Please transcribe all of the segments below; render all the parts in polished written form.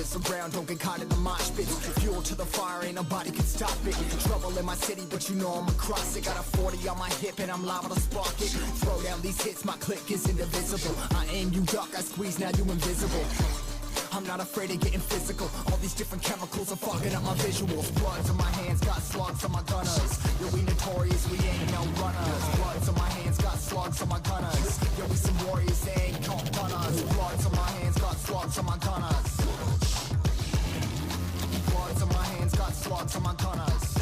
this around, don't get caught in the mosh pits. Fuel to the fire, ain't nobody can stop it. Trouble in my city, but you know I'm across it. Got a 40 on my hip and I'm liable to spark it. Throw down these hits, my click is indivisible. I aim, you duck, I squeeze, now you invisible. I'm not afraid of getting physical. All these different chemicals are fogging up my visuals. Bloods on my hands, got slugs on my gunners. Yo, we notorious, we ain't no runners. Bloods on my hands, got slugs on my gunners. Yo, we some warriors, they ain't no gunners. Bloods on my hands, got slugs on my gunners. Bloods on my hands, got slugs on my gunners.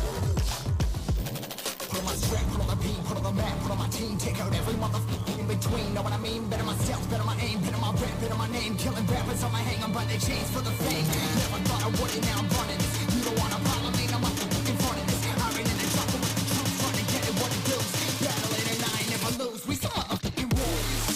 Put on my strap, put on the beat, put on the map, put on my team. Take out every motherfucker in between. Know what I mean? Better myself, better my aim, better my rap, better my name. Killing rappers on my hang on by their chains for the fame. Never thought I would it, now I'm running this. You don't wanna follow me, I'm up in front of this. I ran in the trouble with the truth, trying to get it what it does. Battling and I ain't never lose. We some motherfucking warriors.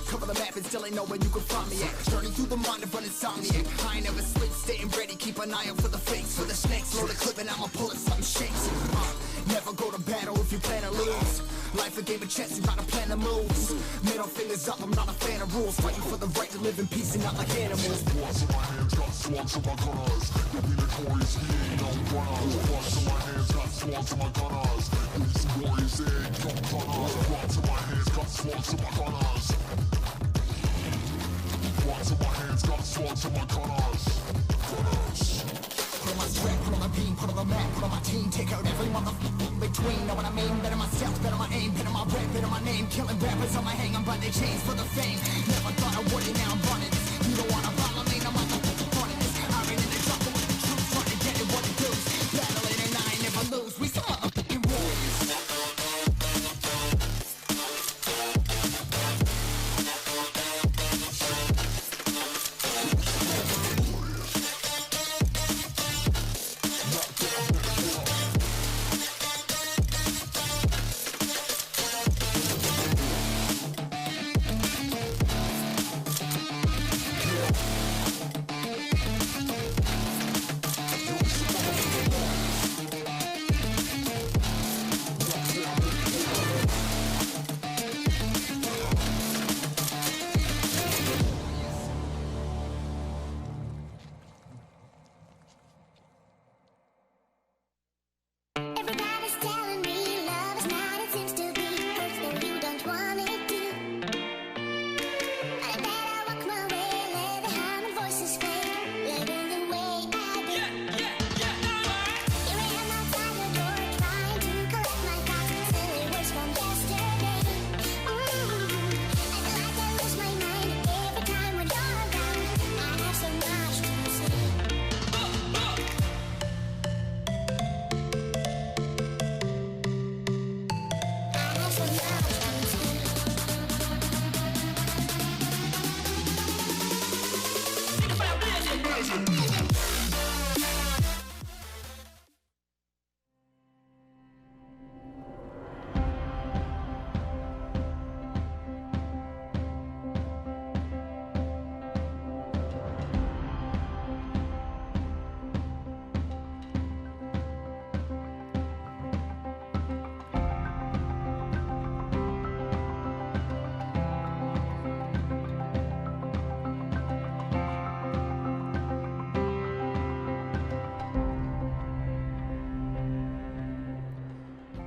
Cover the map and still ain't know where you can find me at. Journey through the mind of an insomniac. I ain't never sleep, staying ready, keep an eye out for the fakes. For the snakes, load a clip and I'ma pull it, something shakes. Never go to battle if you plan to lose. Life a game of chess, you gotta plan the moves. Middle fingers up, I'm not a fan of rules. Fighting for the right to live in peace and not like animals. Bloods in my hands, got slugs on my gunners. You'll be notorious, he ain't no runners. Bloods in my hands, got slugs on my gunners. You'll be some warriors, they ain't no gunners. Bloods in my hands, got slugs on my gunners. Bloods in my hands, got slugs on my gunners. Put on my strap, put on my beam, put on the map, put on my team. Take out every motherfucker in between. Know what I mean? Better myself, better my aim, better my rap, better my name. Killing rappers on my hang on by their chains for the fame. Never thought I would it, now I'm running this. You don't wanna follow me, no motherfucker running this. I ran in the trouble with the truth, trying to get it what it does. Battling and I ain't never lose. We some motherfucking warriors.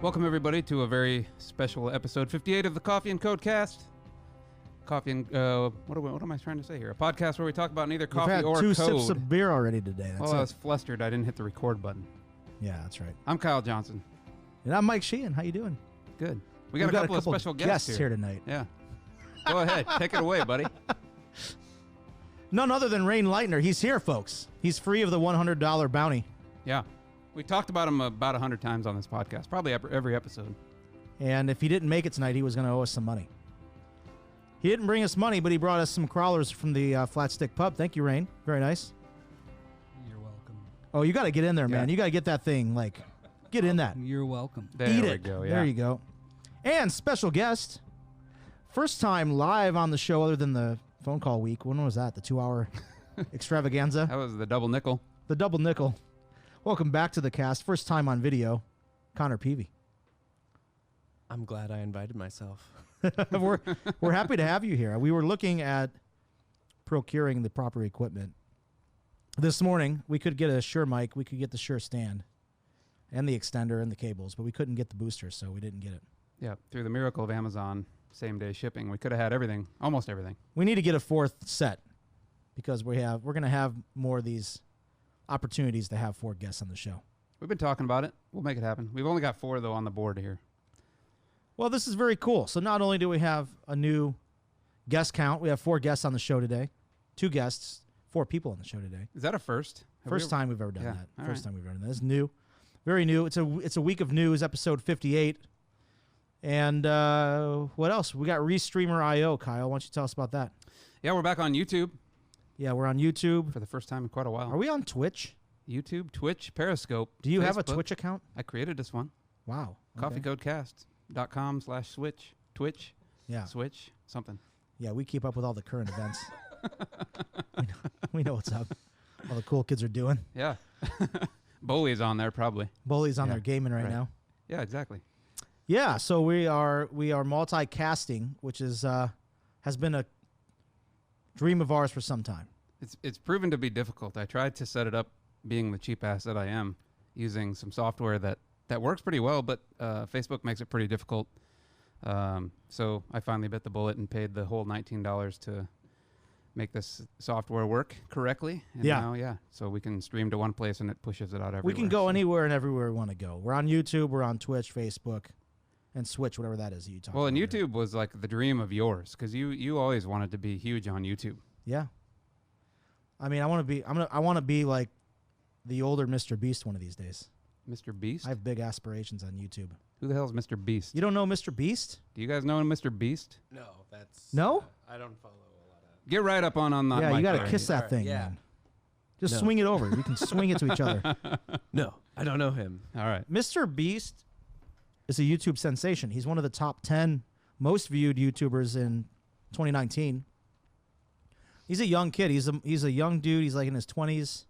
Welcome everybody to a very special episode 58 of the Coffee and Code Cast. Coffee and what am I trying to say here? A podcast where we talk about neither coffee or code. We've had 2 sips of beer already today. That's I was flustered. I didn't hit the record button. Yeah, that's right. I'm Kyle Johnson. And I'm Mike Sheehan. How you doing? Good. We got a couple of special guests here tonight. Yeah. Go ahead. Take it away, buddy. None other than Raine Lightner. He's here, folks. He's free of the $100 bounty. Yeah. We talked about him about 100 times on this podcast, probably every episode. And if he didn't make it tonight, he was going to owe us some money. He didn't bring us money, but he brought us some crawlers from the Flat Stick Pub. Thank you, Raine. Very nice. You're welcome. Oh, you got to get in there, Yeah. man. You got to get that thing, like, get in that. You're welcome. There Eat we it. go. Yeah. There you go. And special guest. First time live on the show other than the phone call week. When was that? The 2-hour extravaganza? That was the double nickel. The double nickel. Welcome back to the cast. First time on video. Connor Peavey. I'm glad I invited myself. We're happy to have you here. We were looking at procuring the proper equipment. This morning, we could get a Shure mic. We could get the Shure stand and the extender and the cables, but we couldn't get the booster, so we didn't get it. Yeah. Through the miracle of Amazon, same-day shipping, we could have had everything, almost everything. We need to get a fourth set because we're going to have more of these opportunities to have 4 guests on the show. We've been talking about it. We'll make it happen. We've only got 4, though, on the board here. Well, this is very cool. So not only do we have a new guest count, we have 4 guests on the show today. 2 guests, 4 people on the show today. Is that a first? First time we've ever done Yeah, that. all First right. time we've ever done that. It's new. Very new. It's a week of news, episode 58. And what else? We got Restreamer.io. Kyle, why don't you tell us about that? Yeah, we're back on YouTube Yeah, we're on YouTube. for the first time in quite a while. Are we on Twitch? YouTube, Twitch, Periscope. Do you have a Facebook. Twitch account? I created this one. Wow. Okay. Coffeecodecast.com/switch. Twitch. Yeah. Switch. Something. Yeah, we keep up with all the current events. we know what's up. All the cool kids are doing. Yeah. Bowie's on there probably. Bully's on Yeah, there gaming right right. now. Yeah, exactly. Yeah, so we are multicasting, which is has been a dream of ours for some time. It's proven to be difficult. I tried to set it up, being the cheap ass that I am, using some software that works pretty well, but Facebook makes it pretty difficult. So I finally bit the bullet and paid the whole $19 to make this software work correctly. And Yeah. now, so we can stream to one place and it pushes it out everywhere. We can go so. anywhere and everywhere we want to go. We're on YouTube, we're on Twitch, Facebook, and Switch, whatever that is that you talk Well, about. and here. YouTube was like the dream of yours because you always wanted to be huge on YouTube. Yeah. I mean, I want to be like the older Mr. Beast one of these days. Mr. Beast? I have big aspirations on YouTube. Who the hell is Mr. Beast? You don't know Mr. Beast? Do you guys know Mr. Beast? No, that's... No? I don't follow a lot of... Get right up on that Yeah, mic you got to there. kiss that Alright, thing, yeah. man. Just No. swing it over. You can swing it to each other. No, I don't know him. All right. Mr. Beast is a YouTube sensation. He's one of the top 10 most viewed YouTubers in 2019. He's a young kid. He's a young dude. He's like in his 20s.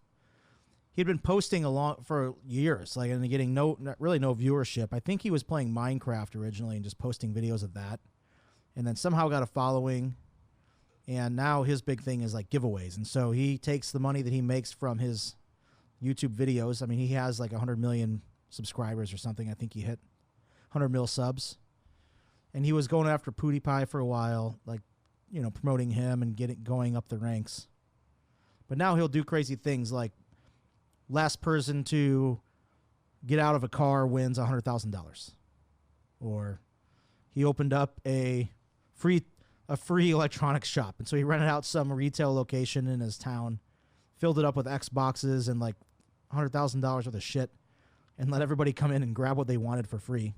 He'd been posting for years, like, and getting really no viewership. I think he was playing Minecraft originally and just posting videos of that, and then somehow got a following. And now his big thing is like giveaways, and so he takes the money that he makes from his YouTube videos. I mean, he has like 100 million subscribers or something. I think he hit 100 mil subs, and he was going after PewDiePie for a while, like, promoting him and going up the ranks. But now he'll do crazy things like last person to get out of a car wins $100,000, or he opened up a free electronics shop, and so he rented out some retail location in his town, filled it up with Xboxes and like $100,000 worth of shit, and let everybody come in and grab what they wanted for free.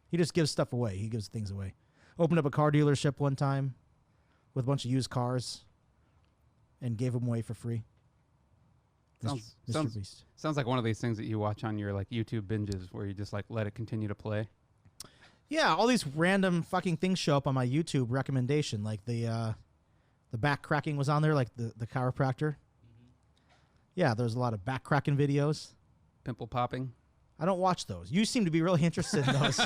He just gives stuff away. He gives things away. Opened up a car dealership one time with a bunch of used cars and gave them away for free. Mr. Beast. Sounds like one of these things that you watch on your like YouTube binges where you just like let it continue to play. Yeah, all these random fucking things show up on my YouTube recommendation. Like the back cracking was on there, like the chiropractor. Mm-hmm. Yeah, there's a lot of back cracking videos. Pimple popping. I don't watch those. You seem to be really interested in those.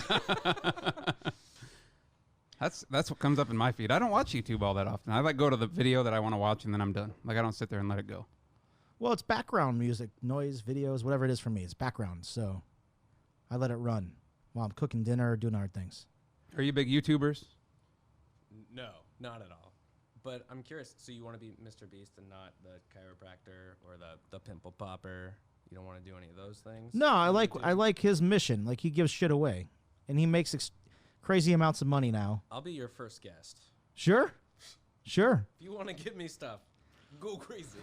That's what comes up in my feed. I don't watch YouTube all that often. I like go to the video that I want to watch and then I'm done. Like I don't sit there and let it go. Well, it's background music, noise, videos, whatever it is for me. It's background, so I let it run while I'm cooking dinner or doing other things. Are you big YouTubers? No, not at all. But I'm curious, so you want to be Mr. Beast and not the chiropractor or the pimple popper? You don't want to do any of those things? No, I What do you do? like his mission. Like he gives shit away, and he makes crazy amounts of money now. I'll be your first guest. Sure. If you want to give me stuff, go crazy.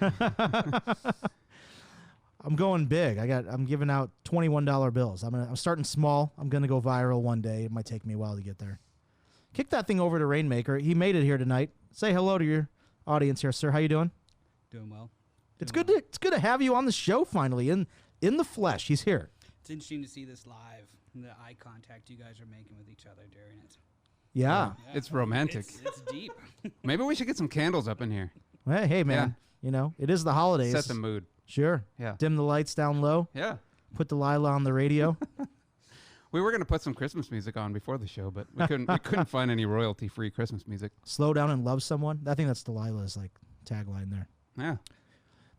I'm going big. I'm giving out $21 bills. I'm starting small. I'm gonna go viral one day. It might take me a while to get there. Kick that thing over to Rainmaker. He made it here tonight. Say hello to your audience here, sir. How you doing? Doing well. It's good to have you on the show finally in the flesh. He's here. It's interesting to see this live, and the eye contact you guys are making with each other during it. Yeah. It's romantic. It's deep. Maybe we should get some candles up in here. Hey man. You know, it is the holidays. Set the mood. Sure. Yeah. Dim the lights down low. Yeah. Put Delilah on the radio. We were gonna put some Christmas music on before the show, but we couldn't find any royalty-free Christmas music. Slow down and love someone. I think that's Delilah's like tagline there. Yeah.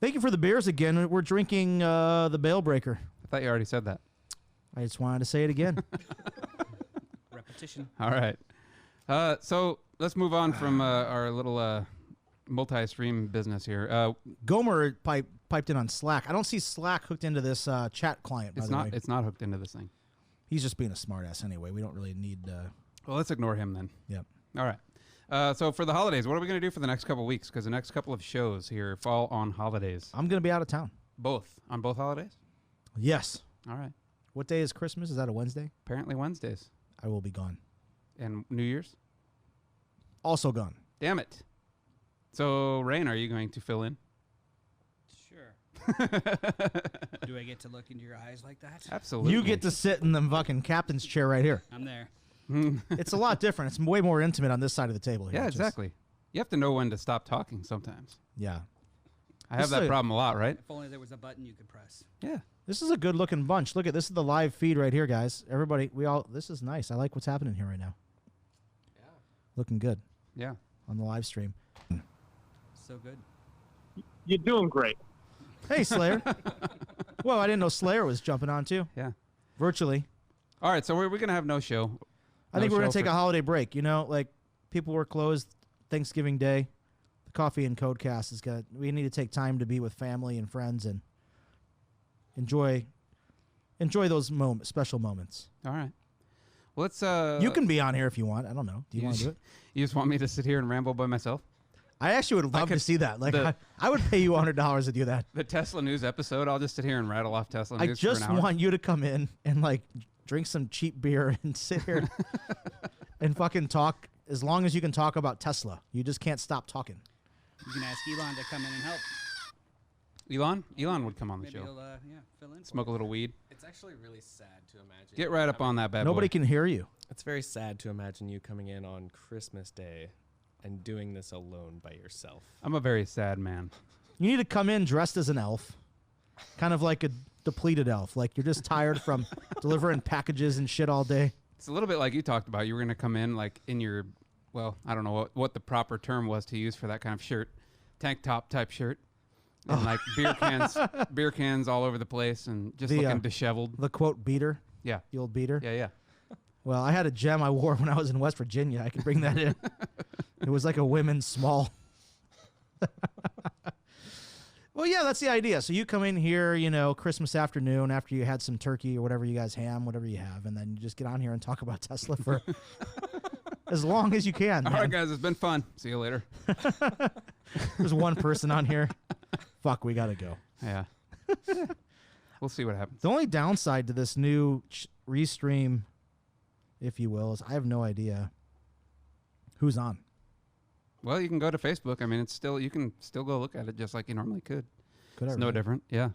Thank you for the beers again. We're drinking the Bale Breaker. I thought you already said that. I just wanted to say it again. Repetition. All right. So let's move on from our little multi-stream business here. Gomer piped in on Slack. I don't see Slack hooked into this chat client, by It's the not. way. It's not hooked into this thing. He's just being a smartass anyway. We don't really need... Well, let's ignore him then. Yep. All right. So for the holidays, what are we going to do for the next couple of weeks? Because the next couple of shows here fall on holidays. I'm going to be out of town. On both holidays? Yes. All right. What day is Christmas? Is that a Wednesday? Apparently Wednesdays. I will be gone. And New Year's? Also gone. Damn it. So, Raine, are you going to fill in? Sure. Do I get to look into your eyes like that? Absolutely. You get to sit in the fucking captain's chair right here. I'm there. It's a lot different. It's way more intimate on this side of the table here. Yeah, which is- exactly. You have to know when to stop talking sometimes. Yeah. I have This that is a- problem a lot, right? If only there was a button you could press. Yeah. This is a good looking bunch. Look at this is the live feed right here, guys. Everybody, this is nice. I like what's happening here right now. Yeah. Looking good Yeah. on the live stream. So good. You're doing great. Hey, Slayer. Whoa, I didn't know Slayer was jumping on too. Yeah. Virtually. All right, so we're going to have no show. I think we're going to show take for- a holiday break. You know, like people were closed Thanksgiving Day. The Coffee and Codecast is got. We need to take time to be with family and friends and enjoy those special moments. All right. Well, let's. You can be on here if you want. I don't know. Do you want to do it? You just want me to sit here and ramble by myself? I actually would love to could- see that. Like, the- I would pay you $100 to do that. The Tesla news episode, I'll just sit here and rattle off Tesla I news just for an hour. want you to come in and like drink some cheap beer and sit here and fucking talk as long as you can talk about Tesla. You just can't stop talking. You can ask Elon to come in and help. Elon would come on the Maybe show. he'll fill in. for Smoke a little weed. It's actually really sad to imagine. Get you right up coming- on that bad Nobody boy. can hear you. It's very sad to imagine you coming in on Christmas Day and doing this alone by yourself. I'm a very sad man. You need to come in dressed as an elf, kind of like a depleted elf. Like you're just tired from delivering packages and shit all day. It's a little bit like you talked about. You were going to come in like in your, well, I don't know what the proper term was to use for that kind of shirt. Tank top type shirt. And like beer cans all over the place and just The, looking disheveled. The quote beater, Yeah. the old beater. Yeah. Well, I had a gem I wore when I was in West Virginia. I could bring that in. It was like a women's small. Well, yeah, that's the idea. So you come in here, you know, Christmas afternoon after you had some turkey or whatever you guys ham, whatever you have, and then you just get on here and talk about Tesla for as long as you can. All man. right, guys. It's been fun. See you later. There's one person on here. Fuck, we got to go. Yeah. We'll see what happens. The only downside to this new restream, if you will, is I have no idea who's on. Well, you can go to Facebook. I mean, you can still go look at it just like you normally could. Could I It's no really? different. Yeah.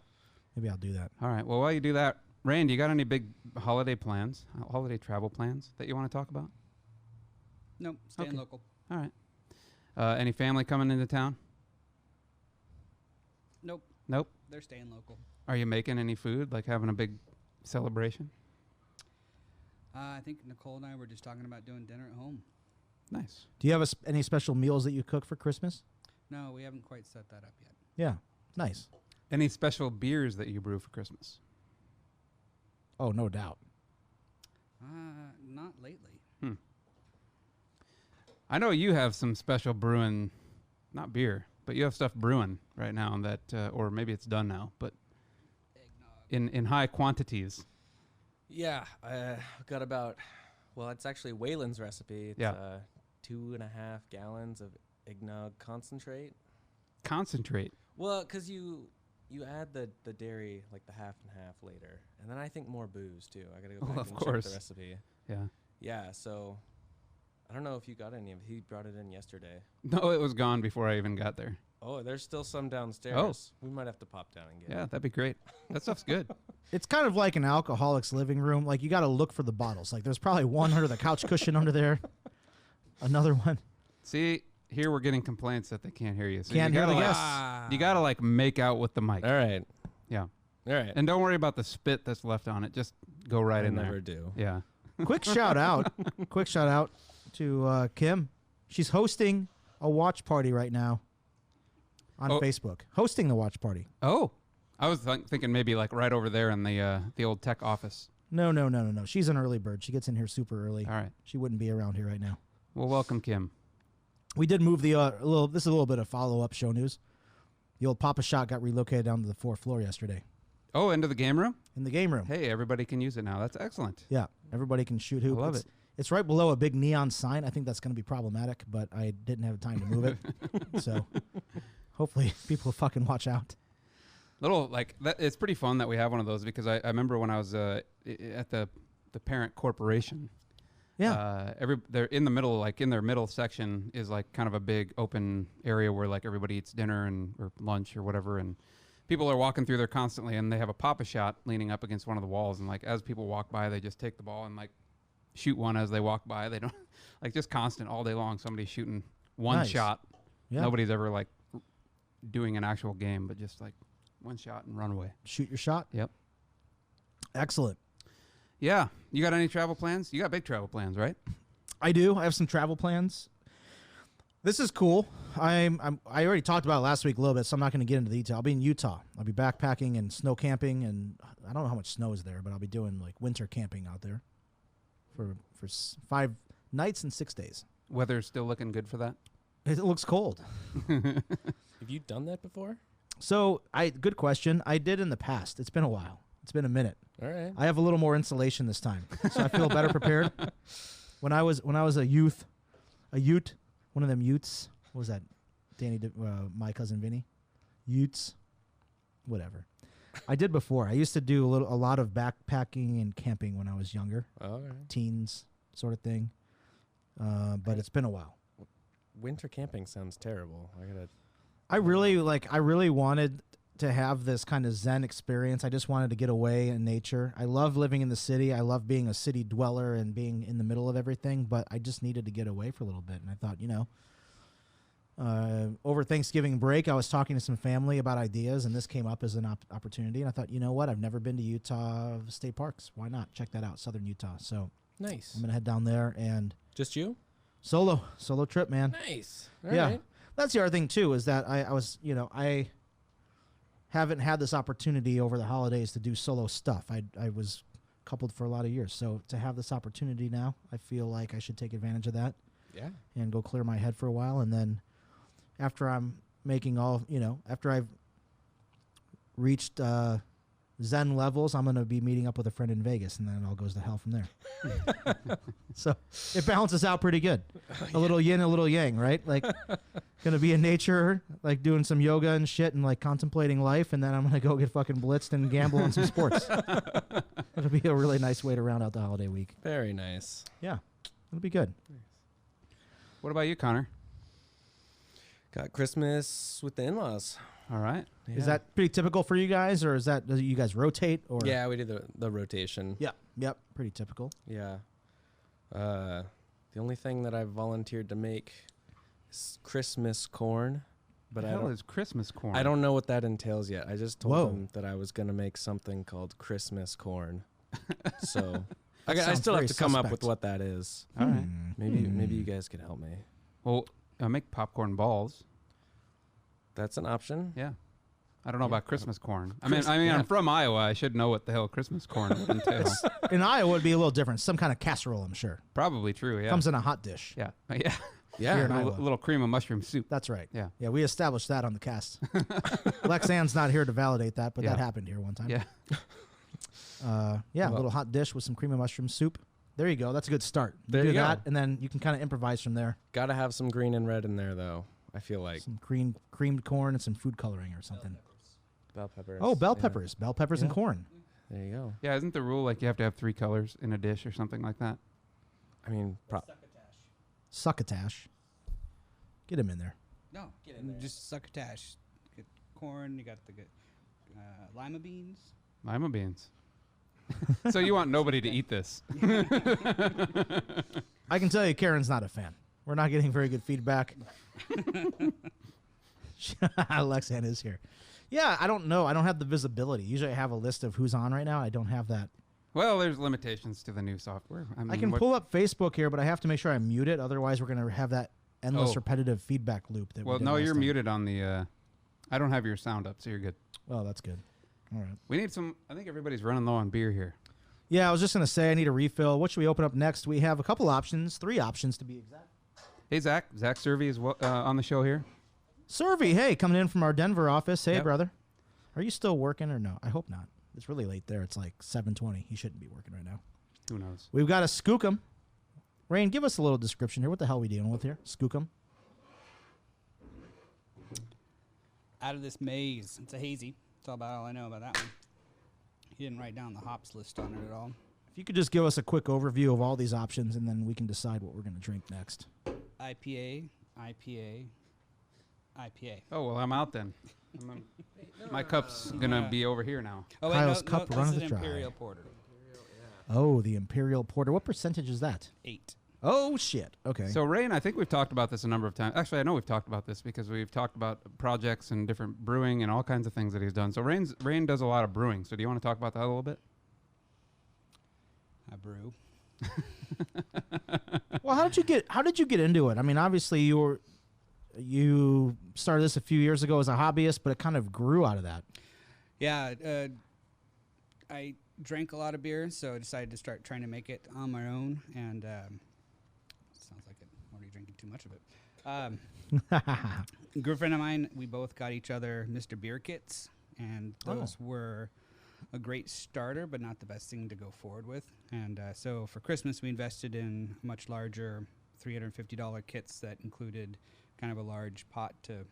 Maybe I'll do that. All right. Well, while you do that, Raine, do you got any big holiday plans, holiday travel plans that you want to talk about? Nope, staying Okay. local. All right. Any family coming into town? Nope, Nope. they're staying local. Are you making any food, like having a big celebration? I think Nicole and I were just talking about doing dinner at home. Nice. Do you have any special meals that you cook for Christmas? No, we haven't quite set that up yet. Yeah. Nice. Any special beers that you brew for Christmas? Oh, no doubt. Not lately. I know you have some special brewing, not beer, but you have stuff brewing right now that, or maybe it's done now, but Eggnog. in high quantities. Yeah, I've got about, well, it's actually Waylon's recipe. It's Yeah. 2.5 gallons of eggnog concentrate. Concentrate. Well, because you add the dairy, like the half and half later. And then I think more booze, too. I got to go back Of and course. check the recipe. Yeah. Yeah, so I don't know if you got any of it. He brought it in yesterday. No, it was gone before I even got there. Oh, there's still some downstairs. Oh. We might have to pop down and get Yeah, it. that'd be great. That stuff's good. It's kind of like an alcoholic's living room. Like, you got to look for the bottles. Like, there's probably one under the couch cushion under there. Another one. See, here we're getting complaints that they can't hear you. So Can't you hear gotta the like, guests. You gotta like make out with the mic. All right. Yeah. All right. And don't worry about the spit that's left on it. Just go right I in never there. do. Yeah. Quick shout out to Kim. She's hosting a watch party right now on Oh. Facebook. Hosting the watch party. Oh, I was thinking maybe like right over there in the old tech office. No. She's an early bird. She gets in here super early. All right. She wouldn't be around here right now. Well, welcome, Kim. We did move the this is a little bit of follow-up show news. The old Papa Shot got relocated down to the 4th floor yesterday Oh, into the game room? in the game room. Hey, everybody can use it now. That's excellent. Yeah, everybody can shoot hoop. I love it's, it. It's right below a big neon sign. I think that's going to be problematic, but I didn't have time to move it. So hopefully people fucking watch out. Little like that. It's pretty fun that we have one of those because I remember when I was at the parent corporation. Yeah. They're in the middle, like in their middle section is like kind of a big open area where like everybody eats dinner or lunch or whatever, and people are walking through there constantly, and they have a Papa Shot leaning up against one of the walls, and like as people walk by, they just take the ball and like shoot one as they walk by. They don't like just constant all day long. Somebody's shooting one Nice. shot. Yeah. Nobody's ever like doing an actual game, but just like one shot and run away. Shoot your shot. Yep. Excellent. Yeah. You got any travel plans? You got big travel plans, right? I do. I have some travel plans. This is cool. I already talked about it last week a little bit, so I'm not going to get into detail. I'll be in Utah. I'll be backpacking and snow camping, and I don't know how much snow is there, but I'll be doing like winter camping out there for 5 nights and 6 days. Weather's still looking good for that? It looks cold. Have you done that before? So, good question. I did in the past. It's been a while. It's been a minute. All right. I have a little more insulation this time, so I feel better prepared. When I was a ute, one of them utes. What was that? My cousin Vinny, utes, whatever. I did before. I used to do a lot of backpacking and camping when I was younger, All right. teens sort of thing. But it's been a while. Winter camping sounds terrible. I really wanted to have this kind of Zen experience. I just wanted to get away in nature. I love living in the city. I love being a city dweller and being in the middle of everything, but I just needed to get away for a little bit. And I thought, over Thanksgiving break, I was talking to some family about ideas, and this came up as an opportunity. And I thought, you know what? I've never been to Utah State Parks. Why not? Check that out, Southern Utah. So Nice. I'm going to head down there and Just you? solo trip, man. Nice. Yeah. That's the other thing too, is that I haven't had this opportunity over the holidays to do solo stuff. I was coupled for a lot of years. So to have this opportunity now, I feel like I should take advantage of that Yeah. and go clear my head for a while. And then after I'm making after I've reached Zen levels, I'm going to be meeting up with a friend in Vegas, and then it all goes to hell from there. So it balances out pretty good. A little yin, a little yang, right? Like, going to be in nature, like doing some yoga and shit and like contemplating life, and then I'm going to go get fucking blitzed and gamble on some sports. It'll be a really nice way to round out the holiday week. Very nice. Yeah, it'll be good. What about you, Connor? Got Christmas with the in-laws. All right. Is that pretty typical for you guys, or do you guys rotate? Or Yeah, we do the rotation. Yep, pretty typical. Yeah. The only thing that I've volunteered to make is Christmas corn, but What the hell is Christmas corn? I don't know what that entails yet. I just told Whoa. them that I was going to make something called Christmas corn. So I sounds still have very to come up suspect. with what that is. All right. Maybe you guys can help me. Well, I make popcorn balls. That's an option. Yeah. I don't know about Christmas corn. I Chris- mean, yeah. I'm from Iowa. I should know what the hell Christmas corn would entail. In Iowa, it'd be a little different. Some kind of casserole, I'm sure. Probably true. Yeah. Comes in a hot dish. Yeah. Yeah. Yeah. Here in A Iowa. little cream of mushroom soup. That's right. Yeah. Yeah, we established that on the cast. Lex Ann's not here to validate that, but Yeah. that happened here one time. Yeah. Yeah, a little hot dish with some cream of mushroom soup. There you go. That's a good start. There do you go. that, and then you can kind of improvise from there. Gotta have some green and red in there, though. I feel like Some creamed corn and some food coloring or something. bell peppers. Oh, bell yeah. peppers. Bell peppers and Yeah. corn. There you go. Yeah, isn't the rule like you have to have 3 colors in a dish or something like that? I mean, Succotash. Get him in there. No, just succotash. Get corn. You got the good lima beans. Lima beans. So you want nobody to eat this? I can tell you Karen's not a fan. We're not getting very good feedback. Lexan is here. Yeah, I don't know. I don't have the visibility. Usually I have a list of who's on right now. I don't have that. Well, there's limitations to the new software. I, mean, I can what- pull up Facebook here, but I have to make sure I mute it. Otherwise, we're going to have that endless Oh. repetitive feedback loop. That we Well, did no, last you're time. muted on the. I don't have your sound up, so you're good. Oh, that's good. All right. We need some. I think everybody's running low on beer here. Yeah, I was just going to say I need a refill. What should we open up next? We have a couple options, 3 options to be exact. Hey, Zach. Zach Servey is on the show here. Survey, hey, coming in from our Denver office. Hey, Yep. brother. Are you still working or no? I hope not. It's really late there. It's like 7:20. He shouldn't be working right now. Who knows? We've got a Skookum. Raine, give us a little description here. What the hell are we dealing with here? Skookum. Out of this maze. It's a hazy. That's all I know about that one. He didn't write down the hops list on it at all. If you could just give us a quick overview of all these options, and then we can decide what we're going to drink next. IPA, IPA, IPA. Oh well, I'm out then. My cup's gonna be over here now. Oh, Kyle's cup this runneth is an dry. Imperial Porter. Oh, the Imperial Porter. What percentage is that? 8. Oh, shit. Okay. So Raine, I think we've talked about this a number of times. Actually, I know we've talked about this because we've talked about projects and different brewing and all kinds of things that he's done. So Raine does a lot of brewing. So do you want to talk about that a little bit? I brew. Well, how did you get into it? I mean, obviously you started this a few years ago as a hobbyist, but it kind of grew out of that. Yeah, I drank a lot of beer, so I decided to start trying to make it on my own. And sounds like I'm already drinking too much of it. A good friend of mine, we both got each other Mr. Beer kits, and those were a great starter, but not the best thing to go forward with. And so for Christmas, we invested in much larger $350 kits that included kind of a large pot to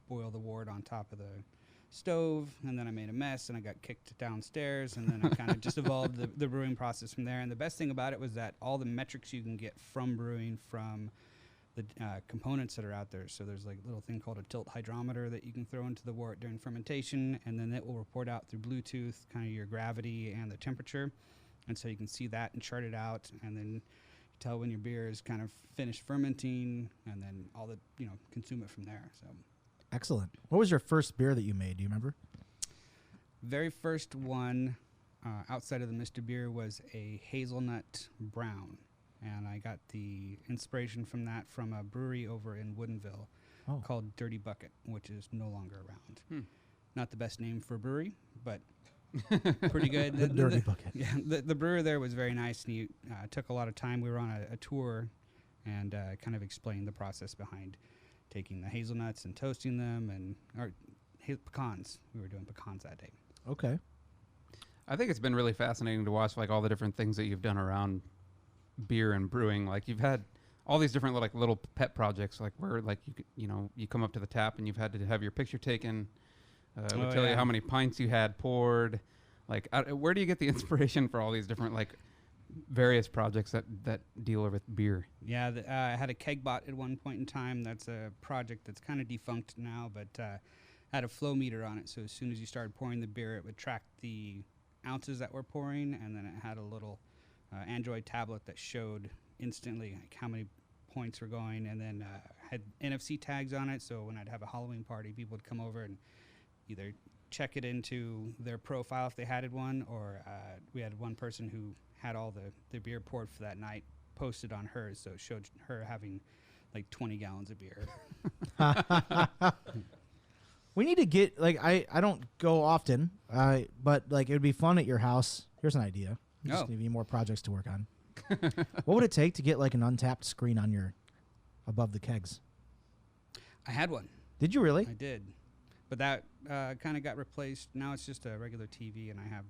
boil the wort on top of the stove, and then I made a mess and I got kicked downstairs, and then I kind of just evolved the brewing process from there. And the best thing about it was that all the metrics you can get from brewing from the components that are out there. So there's like a little thing called a tilt hydrometer that you can throw into the wort during fermentation, and then it will report out through Bluetooth kind of your gravity and the temperature, and so you can see that and chart it out, and then tell when your beer is kind of finished fermenting, and then all the consume it from there. So Excellent. What was your first beer that you made? Do you remember? very first one outside of the Mr. Beer was a hazelnut brown, and I got the inspiration from that from a brewery over in Woodinville called Dirty Bucket, which is no longer around. Not the best name for a brewery, but pretty good. The Dirty Bucket. Yeah, the brewer there was very nice, and he took a lot of time. We were on a tour and kind of explained the process behind taking the hazelnuts and toasting them, and pecans. We were doing pecans that day. Okay. I think it's been really fascinating to watch like all the different things that you've done around beer and brewing. Like you've had all these different like little pet projects, like where like you come up to the tap and you've had to have your picture taken. It would tell you how many pints you had poured. Like where do you get the inspiration for all these different like various projects that deal with beer? Yeah, I had a keg bot at one point in time. That's a project that's kind of defunct now, but had a flow meter on it. So as soon as you started pouring the beer, it would track the ounces that we're pouring, and then it had a little Android tablet that showed instantly like how many points were going, and then had NFC tags on it. So when I'd have a Halloween party, people would come over and either check it into their profile if they had one, or we had one person who had all the beer poured for that night posted on hers, so it showed her having like 20 gallons of beer. We need to get like I don't go often, but like it would be fun at your house. Here's an idea. Just give you more projects to work on. What would it take to get like an untapped screen on your above the kegs. I had one. Did you really? I did. But that kind of got replaced. Now it's just a regular TV, and I have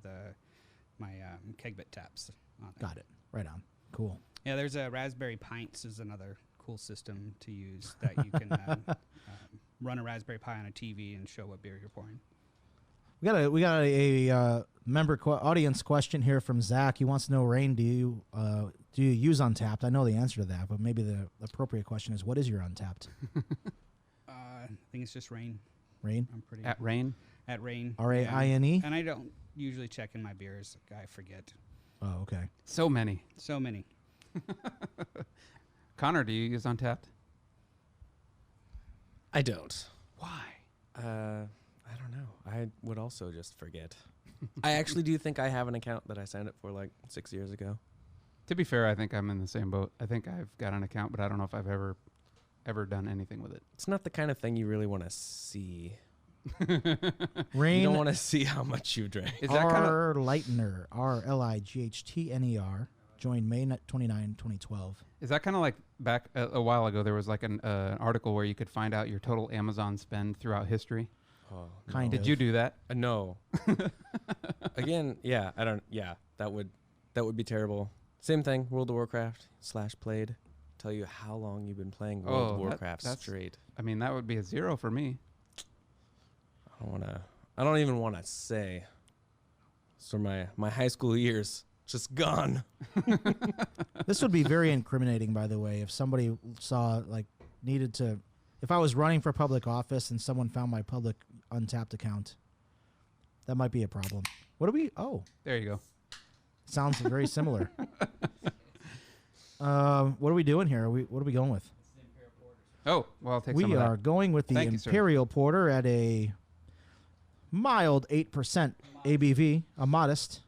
my Kegbit taps on it. Got it. Right on. Cool. Yeah, there's a Raspberry Pints is another cool system to use that you can run a Raspberry Pi on a TV and show what beer you're pouring. We got a member audience question here from Zach. He wants to know, Raine, do you use Untapped? I know the answer to that, but maybe the appropriate question is, what is your Untapped? I think it's just Raine. Raine? I'm pretty At Raine? At Raine. Raine? And I don't usually check in my beers. I forget. Oh, okay. So many. So many. Connor, do you use Untapped? I don't. Why? I don't know. I would also just forget. I actually do think I have an account that I signed up for like 6 years ago. To be fair, I think I'm in the same boat. I think I've got an account, but I don't know if I've ever done anything with it. It's not the kind of thing you really want to see. Raine You don't want to see how much you drank. Is that kind of R. Lightner, RLIGHTNER, joined May 29, 2012. Is that kind of like back a while ago? There was like an article where you could find out your total Amazon spend throughout history. Oh, Kind Did of. you do that? no. Again, yeah, I don't. Yeah, that would be terrible. Same thing. World of Warcraft /played. Tell you how long you've been playing World of Warcraft that's- straight. I mean, that would be a 0 for me. I don't even want to say. So my high school years just gone. This would be very incriminating, by the way, if somebody saw, like, needed to, if I was running for public office and someone found my public Untapped account, that might be a problem. There you go. Sounds very similar. What are we doing here? What are we going with? Oh, well, I'll take some We of are that. going with the Thank you, sir. Imperial Porter at a mild 8% ABV, a modest.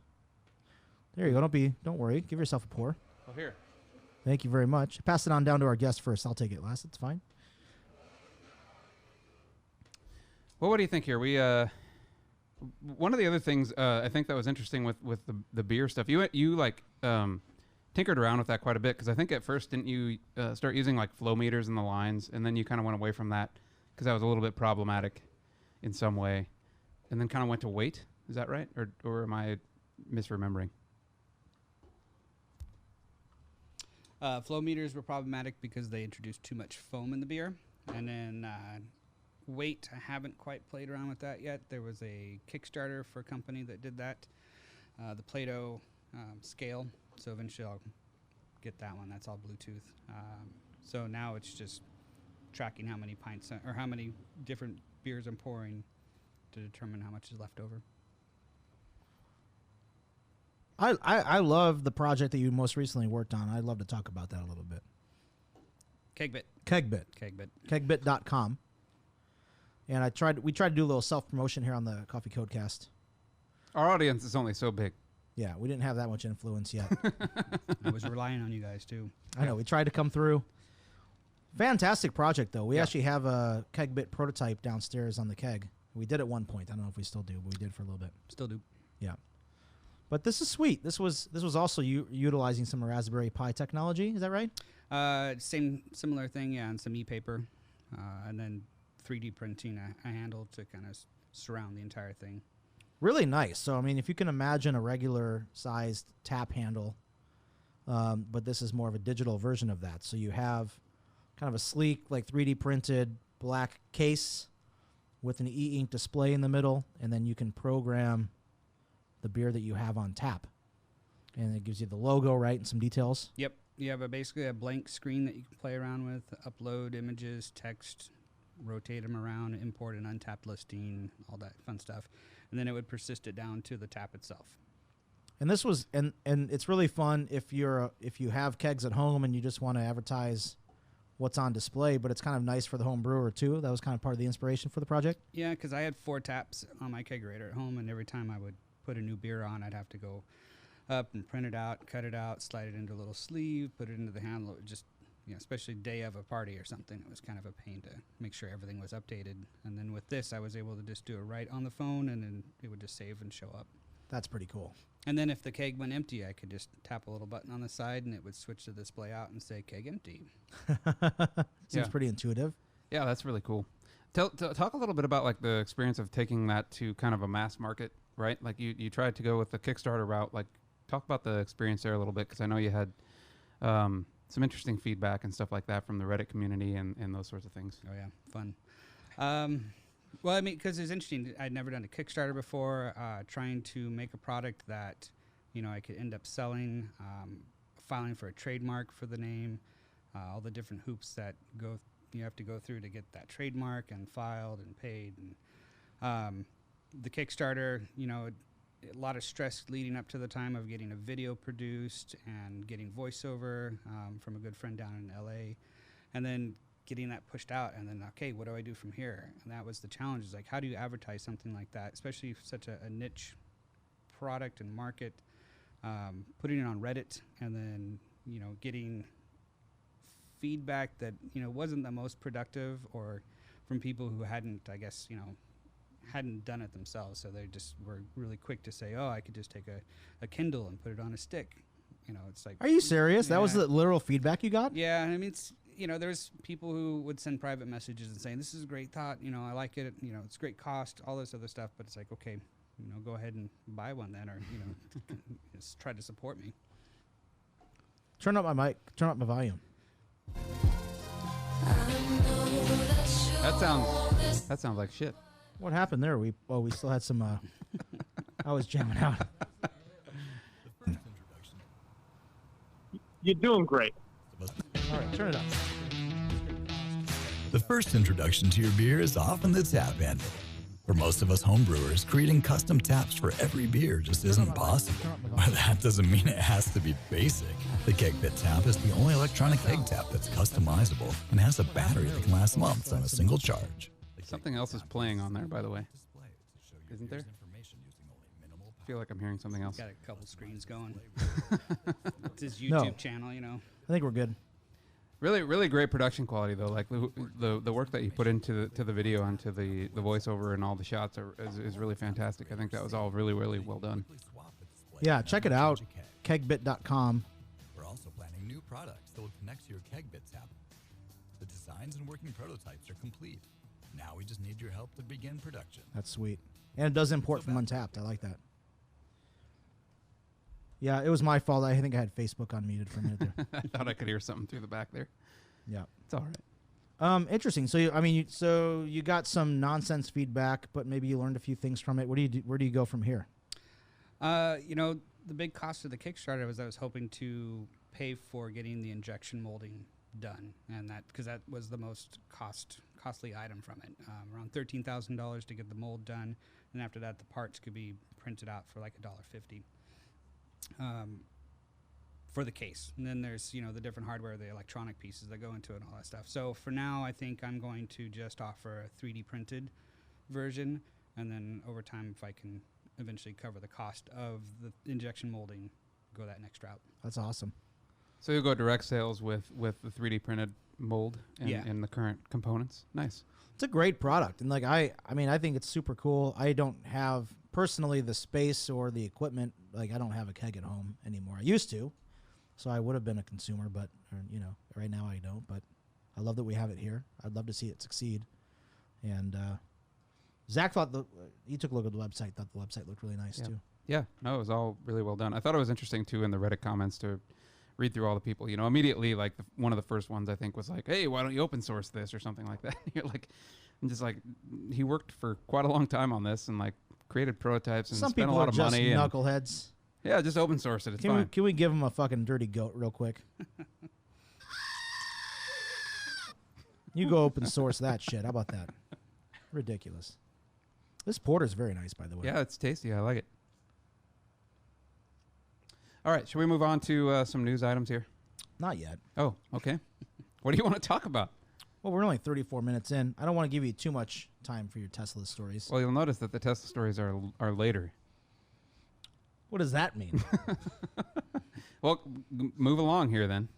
There you go. Don't worry. Give yourself a pour. Oh, here. Thank you very much. Pass it on down to our guest first. I'll take it last. It's fine. Well, what do you think here? We one of the other things I think that was interesting with the beer stuff. You like tinkered around with that quite a bit, because I think at first didn't you start using like flow meters in the lines, and then you kind of went away from that because that was a little bit problematic in some way, and then kind of went to weight. Is that right, or am I misremembering? Flow meters were problematic because they introduced too much foam in the beer. And then weight, I haven't quite played around with that yet. There was a Kickstarter for a company that did that, the Play-Doh scale. So eventually I'll get that one. That's all Bluetooth. So now it's just tracking how many pints or how many different beers I'm pouring to determine how much is left over. I love the project that you most recently worked on. I'd love to talk about that a little bit. Kegbit. Kegbit. Kegbit.com. And we tried to do a little self-promotion here on the Coffee Codecast. Our audience is only so big. Yeah, we didn't have that much influence yet. I was relying on you guys too. I know. We tried to come through. Fantastic project, though. We actually have a Kegbit prototype downstairs on the keg. We did at one point. I don't know if we still do, but we did for a little bit. Still do. Yeah. But this is sweet. This was also utilizing some Raspberry Pi technology. Is that right? Similar thing, yeah, and some e-paper, and then 3D printing a handle to kind of surround the entire thing. Really nice. So, I mean, if you can imagine a regular sized tap handle, but this is more of a digital version of that. So you have kind of a sleek, like 3D printed black case with an e-ink display in the middle, and then you can program the beer that you have on tap. And it gives you the logo, right, and some details. Yep. You have basically a blank screen that you can play around with, upload images, text, rotate them around, import an untapped listing, all that fun stuff. And then it would persist it down to the tap itself. And this was and it's really fun if you have kegs at home and you just want to advertise what's on display, but it's kind of nice for the home brewer too. That was kind of part of the inspiration for the project. Yeah, because I had 4 taps on my kegerator at home, and every time I would put a new beer on, I'd have to go up and print it out, cut it out, slide it into a little sleeve, put it into the handle. It would just, especially day of a party or something, it was kind of a pain to make sure everything was updated. And then with this, I was able to just do it right on the phone, and then it would just save and show up. That's pretty cool. And then if the keg went empty, I could just tap a little button on the side and it would switch the display out and say keg empty. Seems pretty intuitive. Yeah, that's really cool. Talk a little bit about like the experience of taking that to kind of a mass market, right? Like you tried to go with the Kickstarter route. Like talk about the experience there a little bit, because I know you had some interesting feedback and stuff like that from the Reddit community and those sorts of things. Oh yeah, fun. Well, I mean, because it's interesting. I'd never done a Kickstarter before. Trying to make a product that, I could end up selling, filing for a trademark for the name, all the different hoops that you have to go through to get that trademark and filed and paid. And the Kickstarter, a lot of stress leading up to the time of getting a video produced and getting voiceover from a good friend down in LA, and then getting that pushed out, and then, okay, what do I do from here? And that was the challenge, is like, how do you advertise something like that, especially such a niche product and market, putting it on Reddit, and then, getting feedback that, wasn't the most productive, or from people who hadn't, I guess, hadn't done it themselves. So they just were really quick to say, oh, I could just take a Kindle and put it on a stick. It's like, Are you serious? Yeah. That was the literal feedback you got? Yeah, I mean, it's, there's people who would send private messages and saying, this is a great thought, I like it, it's great cost, all this other stuff, but it's like, okay, go ahead and buy one then, or, just try to support me. Turn up my mic. Turn up my volume. That sounds like shit. What happened there? We still had some. I was jamming out. You're doing great. All right, turn it up. The first introduction to your beer is often the tap handle. For most of us homebrewers, creating custom taps for every beer just isn't possible. But that doesn't mean it has to be basic. The KegBit tap is the only electronic keg tap that's customizable and has a battery that can last months on a single charge. Something else is playing on there, by the way. Isn't there? I feel like I'm hearing something else. Got a couple screens going. It's his YouTube channel, I think we're good. Really, really great production quality though. Like the work that you put into the video, into the voiceover and all the shots is really fantastic. I think that was all really, really well done. Yeah, check it out. Kegbit.com. We're also planning new products that will connect to your KegBit tap. The designs and working prototypes are complete. Now we just need your help to begin production. That's sweet. And it does import from Untapped. I like that. Yeah, it was my fault. I think I had Facebook unmuted for a minute there. I thought I could hear something through the back there. Yeah. It's all right. Interesting. So, you got some nonsense feedback, but maybe you learned a few things from it. What do you do? Where do you go from here? The big cost of the Kickstarter was I was hoping to pay for getting the injection molding done, and because that was the most costly item from it. Around $13,000 to get the mold done, and after that, the parts could be printed out for like $1.50. For the case. And then there's, the different hardware, the electronic pieces that go into it and all that stuff. So for now, I think I'm going to just offer a 3D printed version. And then over time, if I can eventually cover the cost of the injection molding, go that next route. That's awesome. So you'll go direct sales with the 3D printed mold and the current components. Nice. It's a great product. And I think it's super cool. I don't have personally the space or the equipment. I don't have a keg at home anymore. I used to, so I would have been a consumer, but right now I don't. But I love that we have it here. I'd love to see it succeed. And Zach thought he took a look at the website. Thought the website looked really nice too. Yeah, no, it was all really well done. I thought it was interesting too in the Reddit comments to read through all the people. Immediately one of the first ones I think was like, "Hey, why don't you open source this or something like that?" You're like, I'm just like, he worked for quite a long time on this and created prototypes and spent a lot of money. Some people are just knuckleheads. Yeah, just open source it. It's fine. Can we give him a fucking dirty goat real quick? You go open source that shit. How about that? Ridiculous. This porter's very nice, by the way. Yeah, it's tasty. I like it. All right, should we move on to some news items here? Not yet. Oh, okay. What do you want to talk about? Well, we're only 34 minutes in. I don't want to give you too much time for your Tesla stories. Well, you'll notice that the Tesla stories are later. What does that mean? Well, move along here then.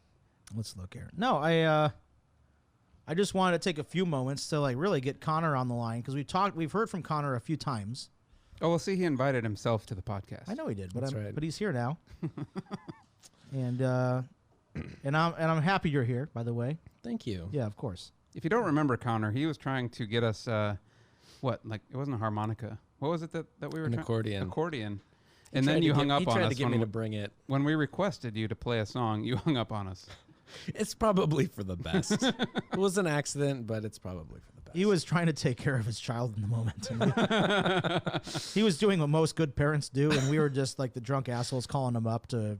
Let's look here. No, I just wanted to take a few moments to really get Connor on the line because we've heard from Connor a few times, Oh, well, see, he invited himself to the podcast. I know he did, but That's right. but he's here now. and I'm happy you're here, by the way. Thank you. Yeah, of course. If you don't remember, Connor, he was trying to get us, it wasn't a harmonica. What was it that we were An trying? accordion. Accordion. He And then tried to you get- hung up he on tried us to get me to bring it. when we requested you to play a song. You hung up on us. It's probably for the best. It was an accident, but it's probably for the best. He was trying to take care of his child in the moment. And he was doing what most good parents do, and we were just like the drunk assholes calling him up to,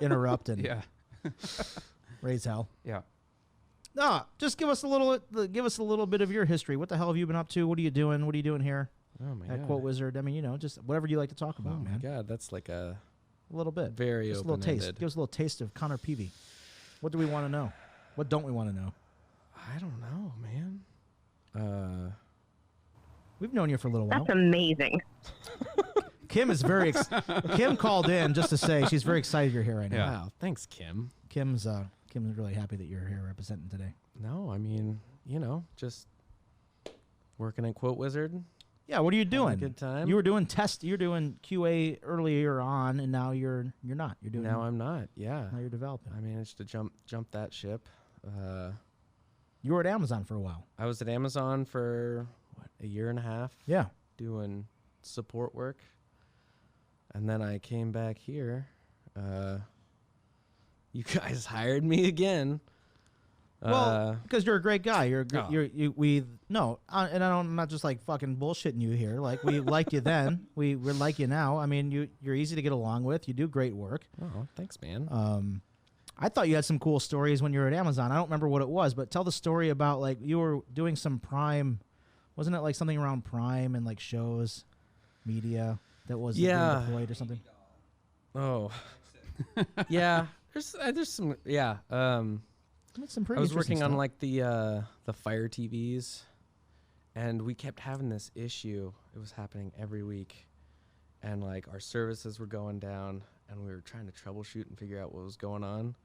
interrupt and Yeah. raise hell. Yeah. No, just give us a little bit of your history. What the hell have you been up to? What are you doing? What are you doing here Oh my at god. Quote Wizard? I mean, just whatever you like to talk Oh about, my man. god, that's like a A little bit. very Just a little taste. open-ended. Give us a little taste of Connor Peavey. What do we want to know? What don't we want to know? I don't know, man. We've known you for a little while. That's amazing. Kim is Kim called in just to say she's very excited you're here right now. Yeah. Wow, thanks, Kim. Kim's really happy that you're here representing today. No, I mean, just working at Quote Wizard. Yeah, what are you Having a doing? good time. You were doing you're doing QA earlier on, and now you're not. You're doing Now I'm not. Yeah, now you're developing. I managed to jump that ship. You were at Amazon for a while. I was at Amazon for a year and a half. Yeah. Doing support work, and then I came back here. You guys hired me again. Well, because you're a great guy. Oh. I'm not just like fucking bullshitting you here. Like we liked you then. We like you now. I mean, you're easy to get along with. You do great work. Oh, thanks, man. I thought you had some cool stories when you were at Amazon. I don't remember what it was, but tell the story about like you were doing some Prime. Wasn't it like something around Prime and like shows, media that was being deployed or something? Oh, yeah. There's some That's some pretty I was interesting working on stuff. like the Fire TVs, and we kept having this issue. It was happening every week, and like our services were going down, and we were trying to troubleshoot and figure out what was going on.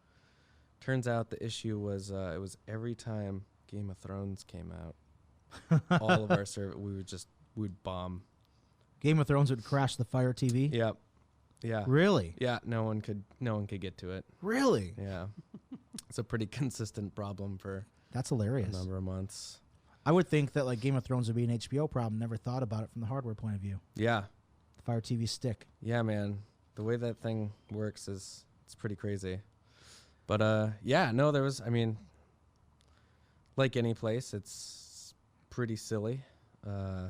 Turns out the issue was it was every time Game of Thrones came out, all of our we'd bomb. Game of Thrones would crash the Fire TV. Yep. Yeah. Really? Yeah. No one could get to it. Really? Yeah. It's a pretty consistent problem for That's a hilarious. number of months. I would think that like Game of Thrones would be an HBO problem. Never thought about it from the hardware point of view. Yeah. The Fire TV stick. Yeah, man. The way that thing works it's pretty crazy. But there was, I mean, like any place, it's pretty silly. I